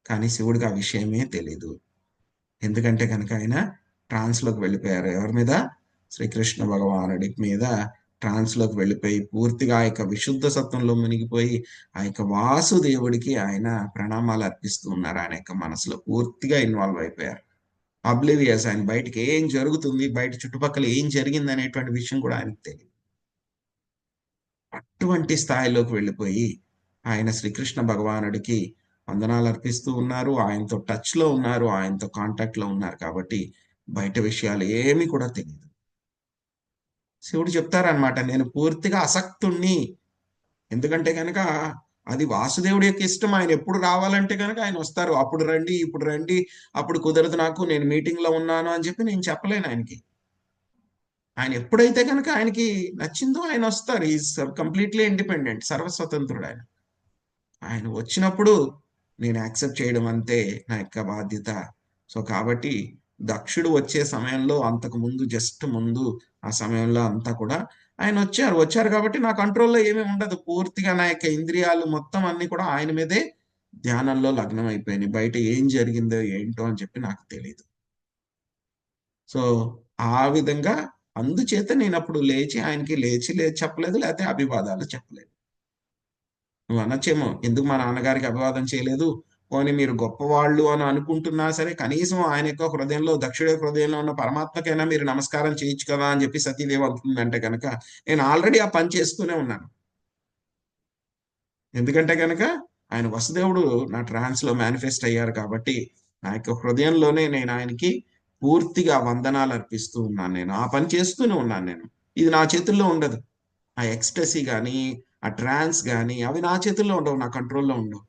కానీ శివుడికి ఆ విషయమే తెలీదు. ఎందుకంటే కనుక ఆయన ట్రాన్స్లోకి వెళ్ళిపోయారు. ఎవరి మీద, శ్రీకృష్ణ భగవానుడి మీద ట్రాన్స్లోకి వెళ్ళిపోయి పూర్తిగా ఆ యొక్క విశుద్ధ సత్వంలో మునిగిపోయి ఆ యొక్క వాసుదేవుడికి ఆయన ప్రణామాలు అర్పిస్తూ ఉన్నారు. ఆయన యొక్క మనసులో పూర్తిగా ఇన్వాల్వ్ అయిపోయారు. అబ్లివియస్, ఆయన బయటికి ఏం జరుగుతుంది, బయట చుట్టుపక్కల ఏం జరిగింది అనేటువంటి విషయం కూడా ఆయనకు తెలియదు. అటువంటి స్థాయిలోకి వెళ్ళిపోయి ఆయన శ్రీకృష్ణ భగవానుడికి వందనాలు అర్పిస్తూ ఉన్నారు. ఆయనతో టచ్ లో ఉన్నారు, ఆయనతో కాంటాక్ట్ లో ఉన్నారు కాబట్టి బయట విషయాలు ఏమీ కూడా తెలియదు. శివుడు చెప్తారనమాట, నేను పూర్తిగా అసక్తుణ్ణి. ఎందుకంటే కనుక అది వాసుదేవుడి యొక్క ఇష్టం. ఆయన ఎప్పుడు రావాలంటే కనుక ఆయన వస్తారు. అప్పుడు రండి, ఇప్పుడు రండి, అప్పుడు కుదరదు, నాకు నేను మీటింగ్ లో ఉన్నాను అని చెప్పి నేను చెప్పలేను ఆయనకి. ఆయన ఎప్పుడైతే కనుక ఆయనకి నచ్చిందో ఆయన వస్తారు. ఈజ్ కంప్లీట్లీ ఇండిపెండెంట్, సర్వస్వతంత్రుడు ఆయన. ఆయన వచ్చినప్పుడు నేను యాక్సెప్ట్ చేయడం అంతే నా యొక్క బాధ్యత. సో కాబట్టి దక్షుడు వచ్చే సమయంలో, అంతకు ముందు జస్ట్ ముందు ఆ సమయంలో అంతా కూడా ఆయన వచ్చారు కాబట్టి నా కంట్రోల్లో ఏమీ ఉండదు. పూర్తిగా నా యొక్క ఇంద్రియాలు మొత్తం అన్ని కూడా ఆయన మీదే ధ్యానంలో లగ్నం అయిపోయినాయి. బయట ఏం జరిగిందో ఏంటో అని చెప్పి నాకు తెలియదు. సో ఆ విధంగా అందుచేత నేను అప్పుడు ఆయనకి లేచి చెప్పలేదు, లేకపోతే అభివాదాలు చెప్పలేదు. నువ్వు అనొచ్చేమో, ఎందుకు మా నాన్నగారికి అభివాదం చేయలేదు, పోనీ మీరు గొప్పవాళ్ళు అని అనుకుంటున్నా సరే కనీసం ఆయన యొక్క హృదయంలో, దక్షుడి హృదయంలో ఉన్న పరమాత్మకైనా మీరు నమస్కారం చేయొచ్చు కదా అని చెప్పి సతీదేవి అంటుందంటే కనుక నేను ఆల్రెడీ ఆ పని చేస్తూనే ఉన్నాను. ఎందుకంటే కనుక ఆయన వసుదేవుడు నా ట్రాన్స్ లో మేనిఫెస్ట్ అయ్యారు కాబట్టి నా యొక్క హృదయంలోనే నేను ఆయనకి పూర్తిగా వందనాలు అర్పిస్తూ ఉన్నాను. నేను ఆ పని చేస్తూనే ఉన్నాను. నేను ఇది నా చేతుల్లో ఉండదు. ఆ ఎక్స్టసీ కానీ, ఆ ట్రాన్స్ కానీ అవి నా చేతుల్లో ఉండవు, నా కంట్రోల్లో ఉండవు.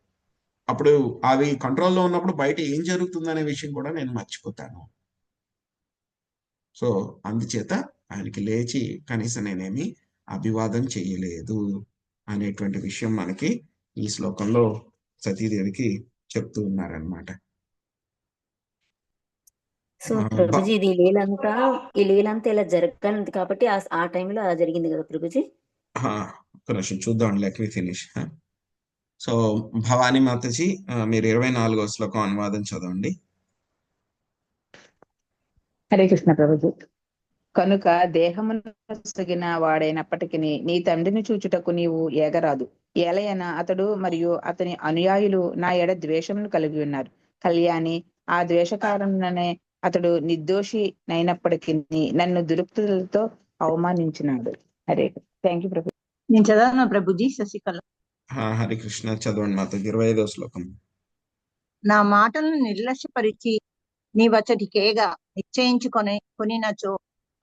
అప్పుడు అవి కంట్రోల్లో ఉన్నప్పుడు బయట ఏం జరుగుతుందనే విషయం కూడా నేను మర్చిపోతాను. సో అందుచేత ఆయనకి లేచి కనీసం నేనేమి అభివాదం చేయలేదు అనేటువంటి విషయం మనకి ఈ శ్లోకంలో సతీదేవికి చెప్తూ ఉన్నారనమాట. సో ప్రభుజీ ఇది ఈ లీలంతా ఇలా జరగనుంది కాబట్టి ఆ టైంలో అలా జరిగింది కదా ప్రభుజీ. ఒక్క నిమిషం చూద్దాం, let me finish. So Bhavani మాతజీ, మీరు 24వ శ్లోకం అనువాదం చదవండి. హరే కృష్ణ ప్రభుజీ. కనుక దేహమున వాడైనప్పటికీ నీ తండ్రిని చూచుటకు నీవు ఏగరాదు. ఏలయన అతడు మరియు అతని అనుయాయులు నా ఎడ ద్వేషమును కలిగి ఉన్నారు. కళ్యాణి, ఆ ద్వేష కారణంగానే అతడు నిర్దోషి అయినప్పటికీ నన్ను దురుక్తులతో అవమానించినాడు. హరే థ్యాంక్ యూ ప్రభు. నేను చదవనా ప్రభుజీ? శశికళ. హరే కృష్ణ చదవండి మాతజీ, 25వ శ్లోకం. నా మాటలను నిర్లక్ష్యపరిచి నీవచటికేగా కొనినచో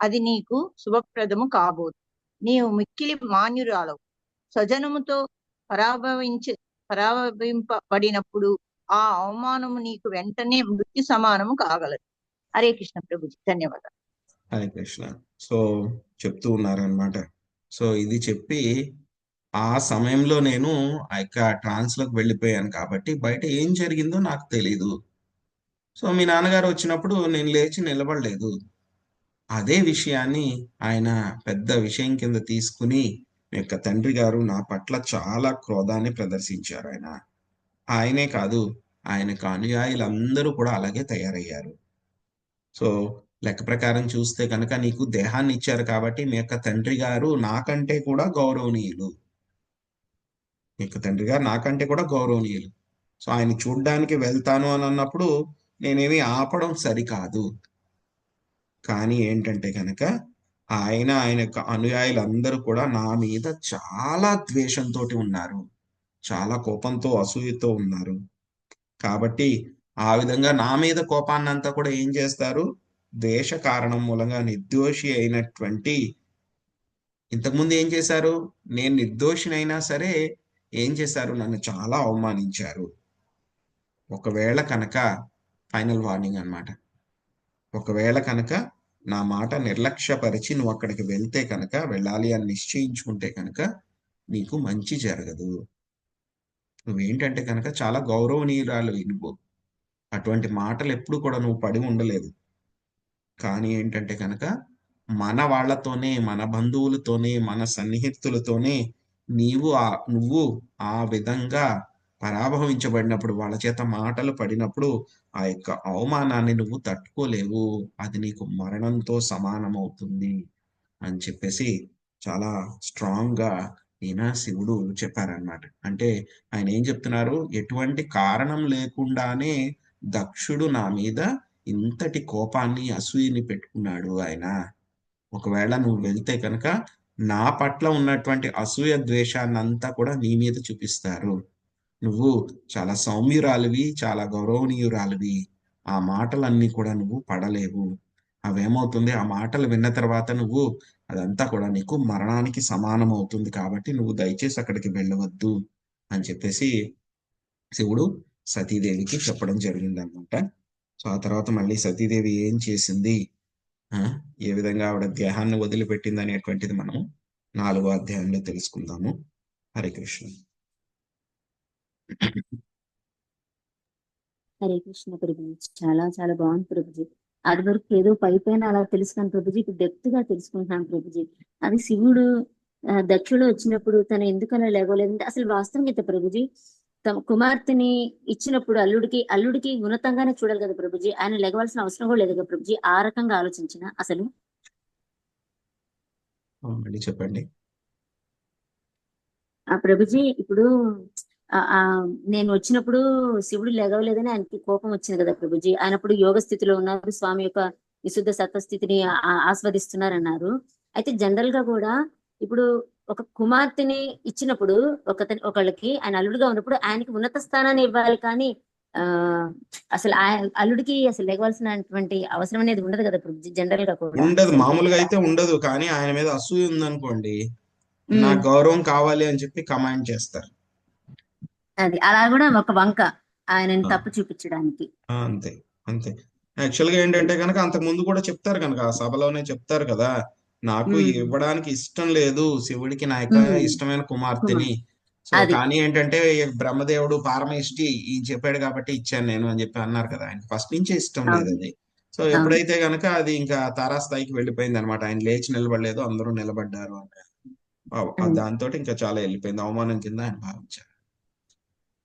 అది నీకు శుభప్రదము కాబోదు. నీవు మిక్కిలి మాన్యురాలవు. స్వజనముతో పరాభవింపబడినప్పుడు ఆ అవమానము నీకు వెంటనే మృత్యు సమానము కాగలదు. హరే కృష్ణ ప్రభుజీ, ధన్యవాదాలు. హరే కృష్ణ. సో చెప్తూ ఉన్నారనమాట. సో ఇది చెప్పి ఆ సమయంలో నేను ఆ యొక్క ట్రాన్స్ లోకి వెళ్ళిపోయాను కాబట్టి బయట ఏం జరిగిందో నాకు తెలీదు. సో మీ నాన్నగారు వచ్చినప్పుడు నేను లేచి నిలబడలేదు. అదే విషయాన్ని ఆయన పెద్ద విషయం కింద తీసుకుని మీ యొక్క తండ్రి గారు నా పట్ల చాలా క్రోధాన్ని ప్రదర్శించారు. ఆయనే కాదు, ఆయనకు అనుయాయులందరూ కూడా అలాగే తయారయ్యారు. సో లెక్క ప్రకారం చూస్తే కనుక నీకు దేహాన్ని ఇచ్చారు కాబట్టి మీ యొక్క తండ్రి గారు నాకంటే కూడా గౌరవనీయులు. మీ యొక్క తండ్రి గారు నాకంటే కూడా గౌరవనీయులు. సో ఆయన చూడ్డానికి వెళ్తాను అని అన్నప్పుడు నేనేమి ఆపడం సరికాదు. కానీ ఏంటంటే కనుక ఆయన యొక్క అనుయాయులందరూ కూడా నా మీద చాలా ద్వేషంతో ఉన్నారు, చాలా కోపంతో అసూయతో ఉన్నారు. కాబట్టి ఆ విధంగా నా మీద కోపాన్నంతా కూడా ఏం చేస్తారు, ద్వేష కారణం మూలంగా నిర్దోషి అయినటువంటి, ఇంతకుముందు ఏం చేశారు, నేను నిర్దోషినైనా సరే ఏం చేశారు, నన్ను చాలా అవమానించారు. ఒకవేళ కనుక ఫైనల్ వార్నింగ్ అన్నమాట, ఒకవేళ కనుక నా మాట నిర్లక్ష్యపరిచి నువ్వు అక్కడికి వెళ్తే కనుక, వెళ్ళాలి అని నిశ్చయించుకుంటే కనుక నీకు మంచి జరగదు. నువ్వేంటంటే కనుక చాలా గౌరవనీయురాలు నువ్వు, అటువంటి మాటలు ఎప్పుడు కూడా నువ్వు పడి ఉండలేదు. కానీ ఏంటంటే కనుక మన వాళ్ళతోనే, మన బంధువులతోనే, మన సన్నిహితులతోనే నువ్వు ఆ విధంగా పరాభవించబడినప్పుడు, వాళ్ళ చేత మాటలు పడినప్పుడు ఆ యొక్క అవమానాన్ని నువ్వు తట్టుకోలేవు, అది నీకు మరణంతో సమానమవుతుంది అని చెప్పేసి చాలా స్ట్రాంగ్ గా ఈయన శివుడు చెప్పారనమాట. అంటే ఆయన ఏం చెప్తున్నారు, ఎటువంటి కారణం లేకుండానే దక్షుడు నా మీద ఇంతటి కోపాన్ని, అసూయని పెట్టుకున్నాడు ఆయన. ఒకవేళ నువ్వు వెళ్తే కనుక నా పట్ల ఉన్నటువంటి అసూయ ద్వేషాన్ని అంతా కూడా నీ మీద చూపిస్తారు. నువ్వు చాలా సౌమ్యురాలివి, చాలా గౌరవనీయురాలివి, ఆ మాటలన్నీ కూడా నువ్వు పడలేవు. అవేమవుతుంది, ఆ మాటలు విన్న తర్వాత నువ్వు అదంతా కూడా నీకు మరణానికి సమానం అవుతుంది. కాబట్టి నువ్వు దయచేసి అక్కడికి వెళ్ళవద్దు అని చెప్పేసి శివుడు సతీదేవికి చెప్పడం జరిగింది అనమాట. సో ఆ తర్వాత మళ్ళీ సతీదేవి ఏం చేసింది, ఏ విధంగా ఆవిడ దేహాన్ని వదిలిపెట్టింది అనేటువంటిది మనం 4వ అధ్యాయంలో తెలుసుకుందాము. హరే కృష్ణ. హరే కృష్ణ ప్రభుజీ, చాలా చాలా బాగుంది ప్రభుజీ. అది వరకు ఏదో పైపైన అలా తెలుసుకున్నాను ప్రభుజీ, ఇప్పుడు డెప్త్ గా తెలుసుకుంటున్నాను ప్రభుజీ. అది శివుడు దక్షుడు వచ్చినప్పుడు తను ఎందుకు అలా లేవలేదంటే, అసలు వాస్తవంగా అయితే ప్రభుజీ తమ కుమార్తెని ఇచ్చినప్పుడు అల్లుడికి ఉన్నతంగానే చూడాలి కదా ప్రభుజీ, ఆయన లెగవలసిన అవసరం కూడా లేదు కదా ప్రభుజీ. ఆ రకంగా ఆలోచించిన అసలు చెప్పండి. ఆ ప్రభుజీ ఇప్పుడు నేను వచ్చినప్పుడు శివుడు లెగవలేదని ఆయనకి కోపం వచ్చింది కదా ప్రభుజీ. ఆయన అప్పుడు యోగ స్థితిలో ఉన్నారు, స్వామి యొక్క విశుద్ధ సత్వస్థితిని ఆస్వాదిస్తున్నారన్నారు. అయితే జనరల్ గా కూడా ఇప్పుడు ఒక కుమార్తెని ఇచ్చినప్పుడు ఒకళ్ళకి ఆయన అల్లుడుగా ఉన్నప్పుడు ఆయనకి ఉన్నత స్థానాన్ని ఇవ్వాలి, కానీ అసలు అల్లుడికి అసలు లెగవలసినటువంటి అవసరం అనేది ఉండదు కదా ప్రభుజీ. జనరల్ గా కూడా ఉండదు, మామూలుగా అయితే ఉండదు. కానీ ఆయన మీద అసూయ ఉందనుకోండి, నా గౌరవం కావాలి అని చెప్పి కమాండ్ చేస్తారు. అది అలా కూడా ఒక వంక ఆయనని తప్పు చూపించడానికి. అంతే అంతే. యాక్చువల్ గా ఏంటంటే కనుక అంతకు ముందు కూడా చెప్తారు కనుక ఆ సభలోనే చెప్తారు కదా, నాకు ఇవ్వడానికి ఇష్టం లేదు శివుడికి నా యొక్క ఇష్టమైన కుమార్తెని. సో అది కానీ ఏంటంటే బ్రహ్మదేవుడు పారమేష్టి ఈయన చెప్పాడు కాబట్టి ఇచ్చాను నేను అని చెప్పి అన్నారు కదా, ఆయన ఫస్ట్ నుంచే ఇష్టం లేదు అవును అది. సో అవును ఎప్పుడైతే గనక అది ఇంకా తారాస్థాయికి వెళ్ళిపోయింది అనమాట, ఆయన లేచి నిలబడలేదు అందరూ నిలబడ్డారు అని దాంతో ఇంకా చాలా వెళ్ళిపోయింది, అవమానం కింద ఆయన భావించారు.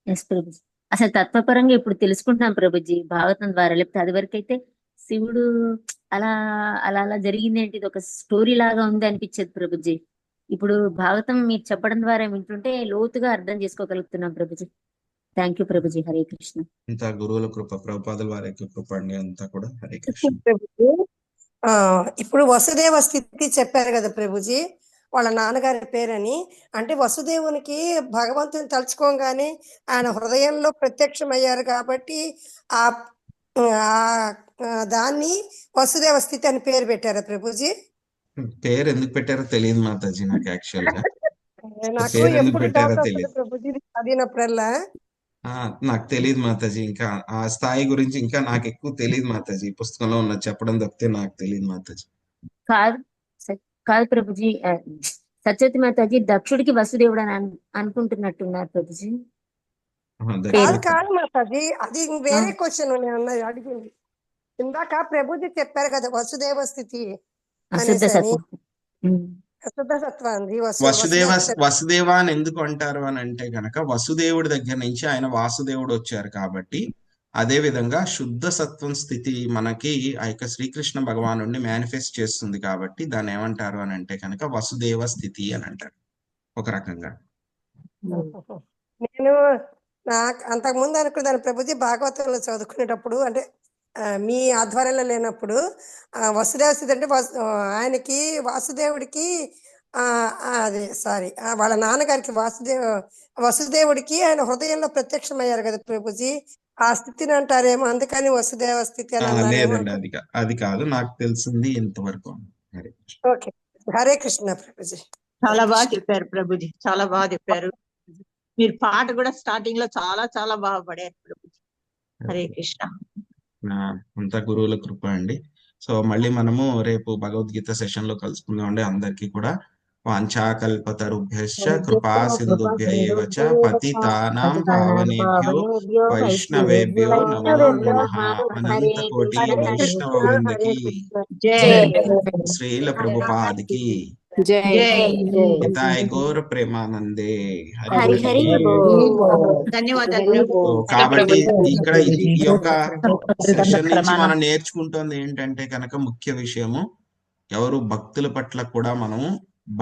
ఎస్ ప్రభుజీ. అసలు తత్వపరంగా ఇప్పుడు తెలుసుకుంటున్నాం ప్రభుజీ భాగవతం ద్వారా, లేకపోతే అది వరకు అయితే శివుడు అలా అలా అలా జరిగింది ఏంటి, ఇది ఒక స్టోరీ లాగా ఉంది అనిపించేది ప్రభుజీ. ఇప్పుడు భాగవతం మీరు చెప్పడం ద్వారా వింటుంటే లోతుగా అర్థం చేసుకోగలుగుతున్నాం ప్రభుజీ. Thank you Prabhuji. హరే కృష్ణ. ఇంత గురువుల కృప, ప్రభుపాదుల వారి యొక్క కృప అండి అంతా కూడా. హరే కృష్ణ. ప్రభుజీ ఇప్పుడు వసుదేవ స్థితి చెప్పారు కదా ప్రభుజీ, వాళ్ళ నాన్నగారి పేరని. అంటే వసుదేవునికి భగవంతుని తలుచుకోగానే ఆయన హృదయంలో ప్రత్యక్షమయ్యారు కాబట్టి ఆ దాన్ని వసుదేవ స్థితి అని పేరు పెట్టారా ప్రభుజీ? పేరు ఎందుకు పెట్టారో తెలియదు మాతాజీ నాకు యాక్చువల్ గా. నాకు పేరు ఎందుకు ఎప్పుడు పెట్టారో డౌట్ వస్తుంది తెలియదు. ప్రభుజీ చదివినప్పుడల్లా. నాకు తెలియదు మాతాజీ, ఇంకా ఆ స్థాయి గురించి ఇంకా నాకు ఎక్కువ తెలియదు మాతాజీ, పుస్తకంలో ఉన్న చెప్పడం తప్పితే నాకు తెలియదు మాతాజీ. కాదు కాదు ప్రభుజీ, సత్యవతి మాతాజీ దక్షుడికి వసుదేవుడు అని అనుకుంటున్నట్టున్నారు ప్రభుజీ. కాదు కాదు మాతాజీ, అది వేరే క్వశ్చన్ నేను అడిగింది. ఇందాక ప్రభుజీ చెప్పారు కదా వసుదేవ స్థితి అశుద్ధ సత్వం. అశుద్ధ సత్వాన్ని వసుదేవ అని ఎందుకు అంటారు అని అంటే గనక వసుదేవుడి దగ్గర నుంచి ఆయన వాసుదేవుడు వచ్చారు కాబట్టి, అదే విధంగా శుద్ధ సత్వం స్థితి మనకి ఆ యొక్క శ్రీకృష్ణ భగవాను మేనిఫెస్ట్ చేస్తుంది కాబట్టి దాన్ని ఏమంటారు అని అంటే కనుక వసుదేవ స్థితి అని అంటారు ఒక రకంగా. నేను నాకు అంతకు ముందు అనుకున్నాను ప్రభుజీ, భాగవతంలో చదువుకునేటప్పుడు అంటే మీ ఆధ్వర్యంలో లేనప్పుడు వసుదేవ స్థితి అంటే ఆయనకి వాసుదేవుడికి అదే సారీ వాళ్ళ నాన్నగారికి వసుదేవుడికి ఆయన హృదయంలో ప్రత్యక్షమయ్యారు కదా ప్రభుజీ, ఆ స్థితిని అంటారేమో, అందుకని వసుదేవ స్థితి అని. లేదండి, అది కాదు, నాకు తెలిసింది ఇంతవరకు. ఓకే, హరే కృష్ణ ప్రభుజీ. చాలా బాగా చెప్పారు ప్రభుజీ, చాలా బాగా చెప్పారు. మీరు పాట కూడా స్టార్టింగ్ లో చాలా చాలా బాగా పడారు ప్రభుజీ. హరే కృష్ణ. అంతా గురువుల కృప అండి. సో మళ్ళీ మనము రేపు భగవద్గీత సెషన్ లో కలుసుకుందాం అండి. అందరికీ కూడా వాంఛాకల్పతరుభ్యశ్చ కృపా సింధుభ్యైవ చ పతితానాం పావనేభ్యో వైష్ణవేభ్యో నమో నమః. అనంత కోటి వైష్ణవ వృందకి శ్రీల ప్రభుపాదికి హితాయ గౌర ప్రేమానందే. హరి హరి ధన్యవాదాలు. కాబట్టి ఇక్కడ ఈ యొక్క సెషన్ నుంచి మనం నేర్చుకుంటుంది ఏంటంటే కనుక ముఖ్య విషయము, ఎవరు భక్తుల పట్ల కూడా మనము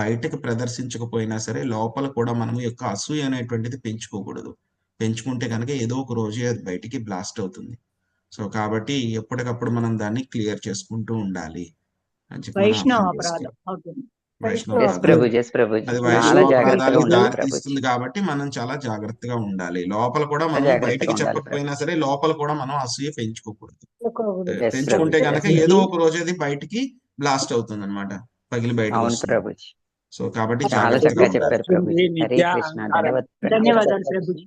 బయటకు ప్రదర్శించకపోయినా సరే లోపల కూడా మనము యొక్క అసూయ అనేటువంటిది పెంచుకోకూడదు. పెంచుకుంటే కనుక ఏదో ఒక రోజు అది బయటికి బ్లాస్ట్ అవుతుంది. సో కాబట్టి ఎప్పటికప్పుడు మనం దాన్ని క్లియర్ చేసుకుంటూ ఉండాలి అని చెప్పి వైష్ణవ అపరాధం అవుతుంది. అది వైష్ణవ అపరాధాలకు దారితీస్తుంది కాబట్టి మనం చాలా జాగ్రత్తగా ఉండాలి. లోపల కూడా మనం బయటికి చెప్పకపోయినా సరే లోపల కూడా మనం అసూయ పెంచుకోకూడదు. పెంచుకుంటే కనుక ఏదో ఒక రోజు అది బయటికి బ్లాస్ట్ అవుతుంది అనమాట, పగిలి బయటకు వస్తుంది. సో కాబట్టి చాలా చక్కగా చెప్పారు ప్రభుజీ. హరే కృష్ణ. ధన్యవాదాలు ప్రభుజీ.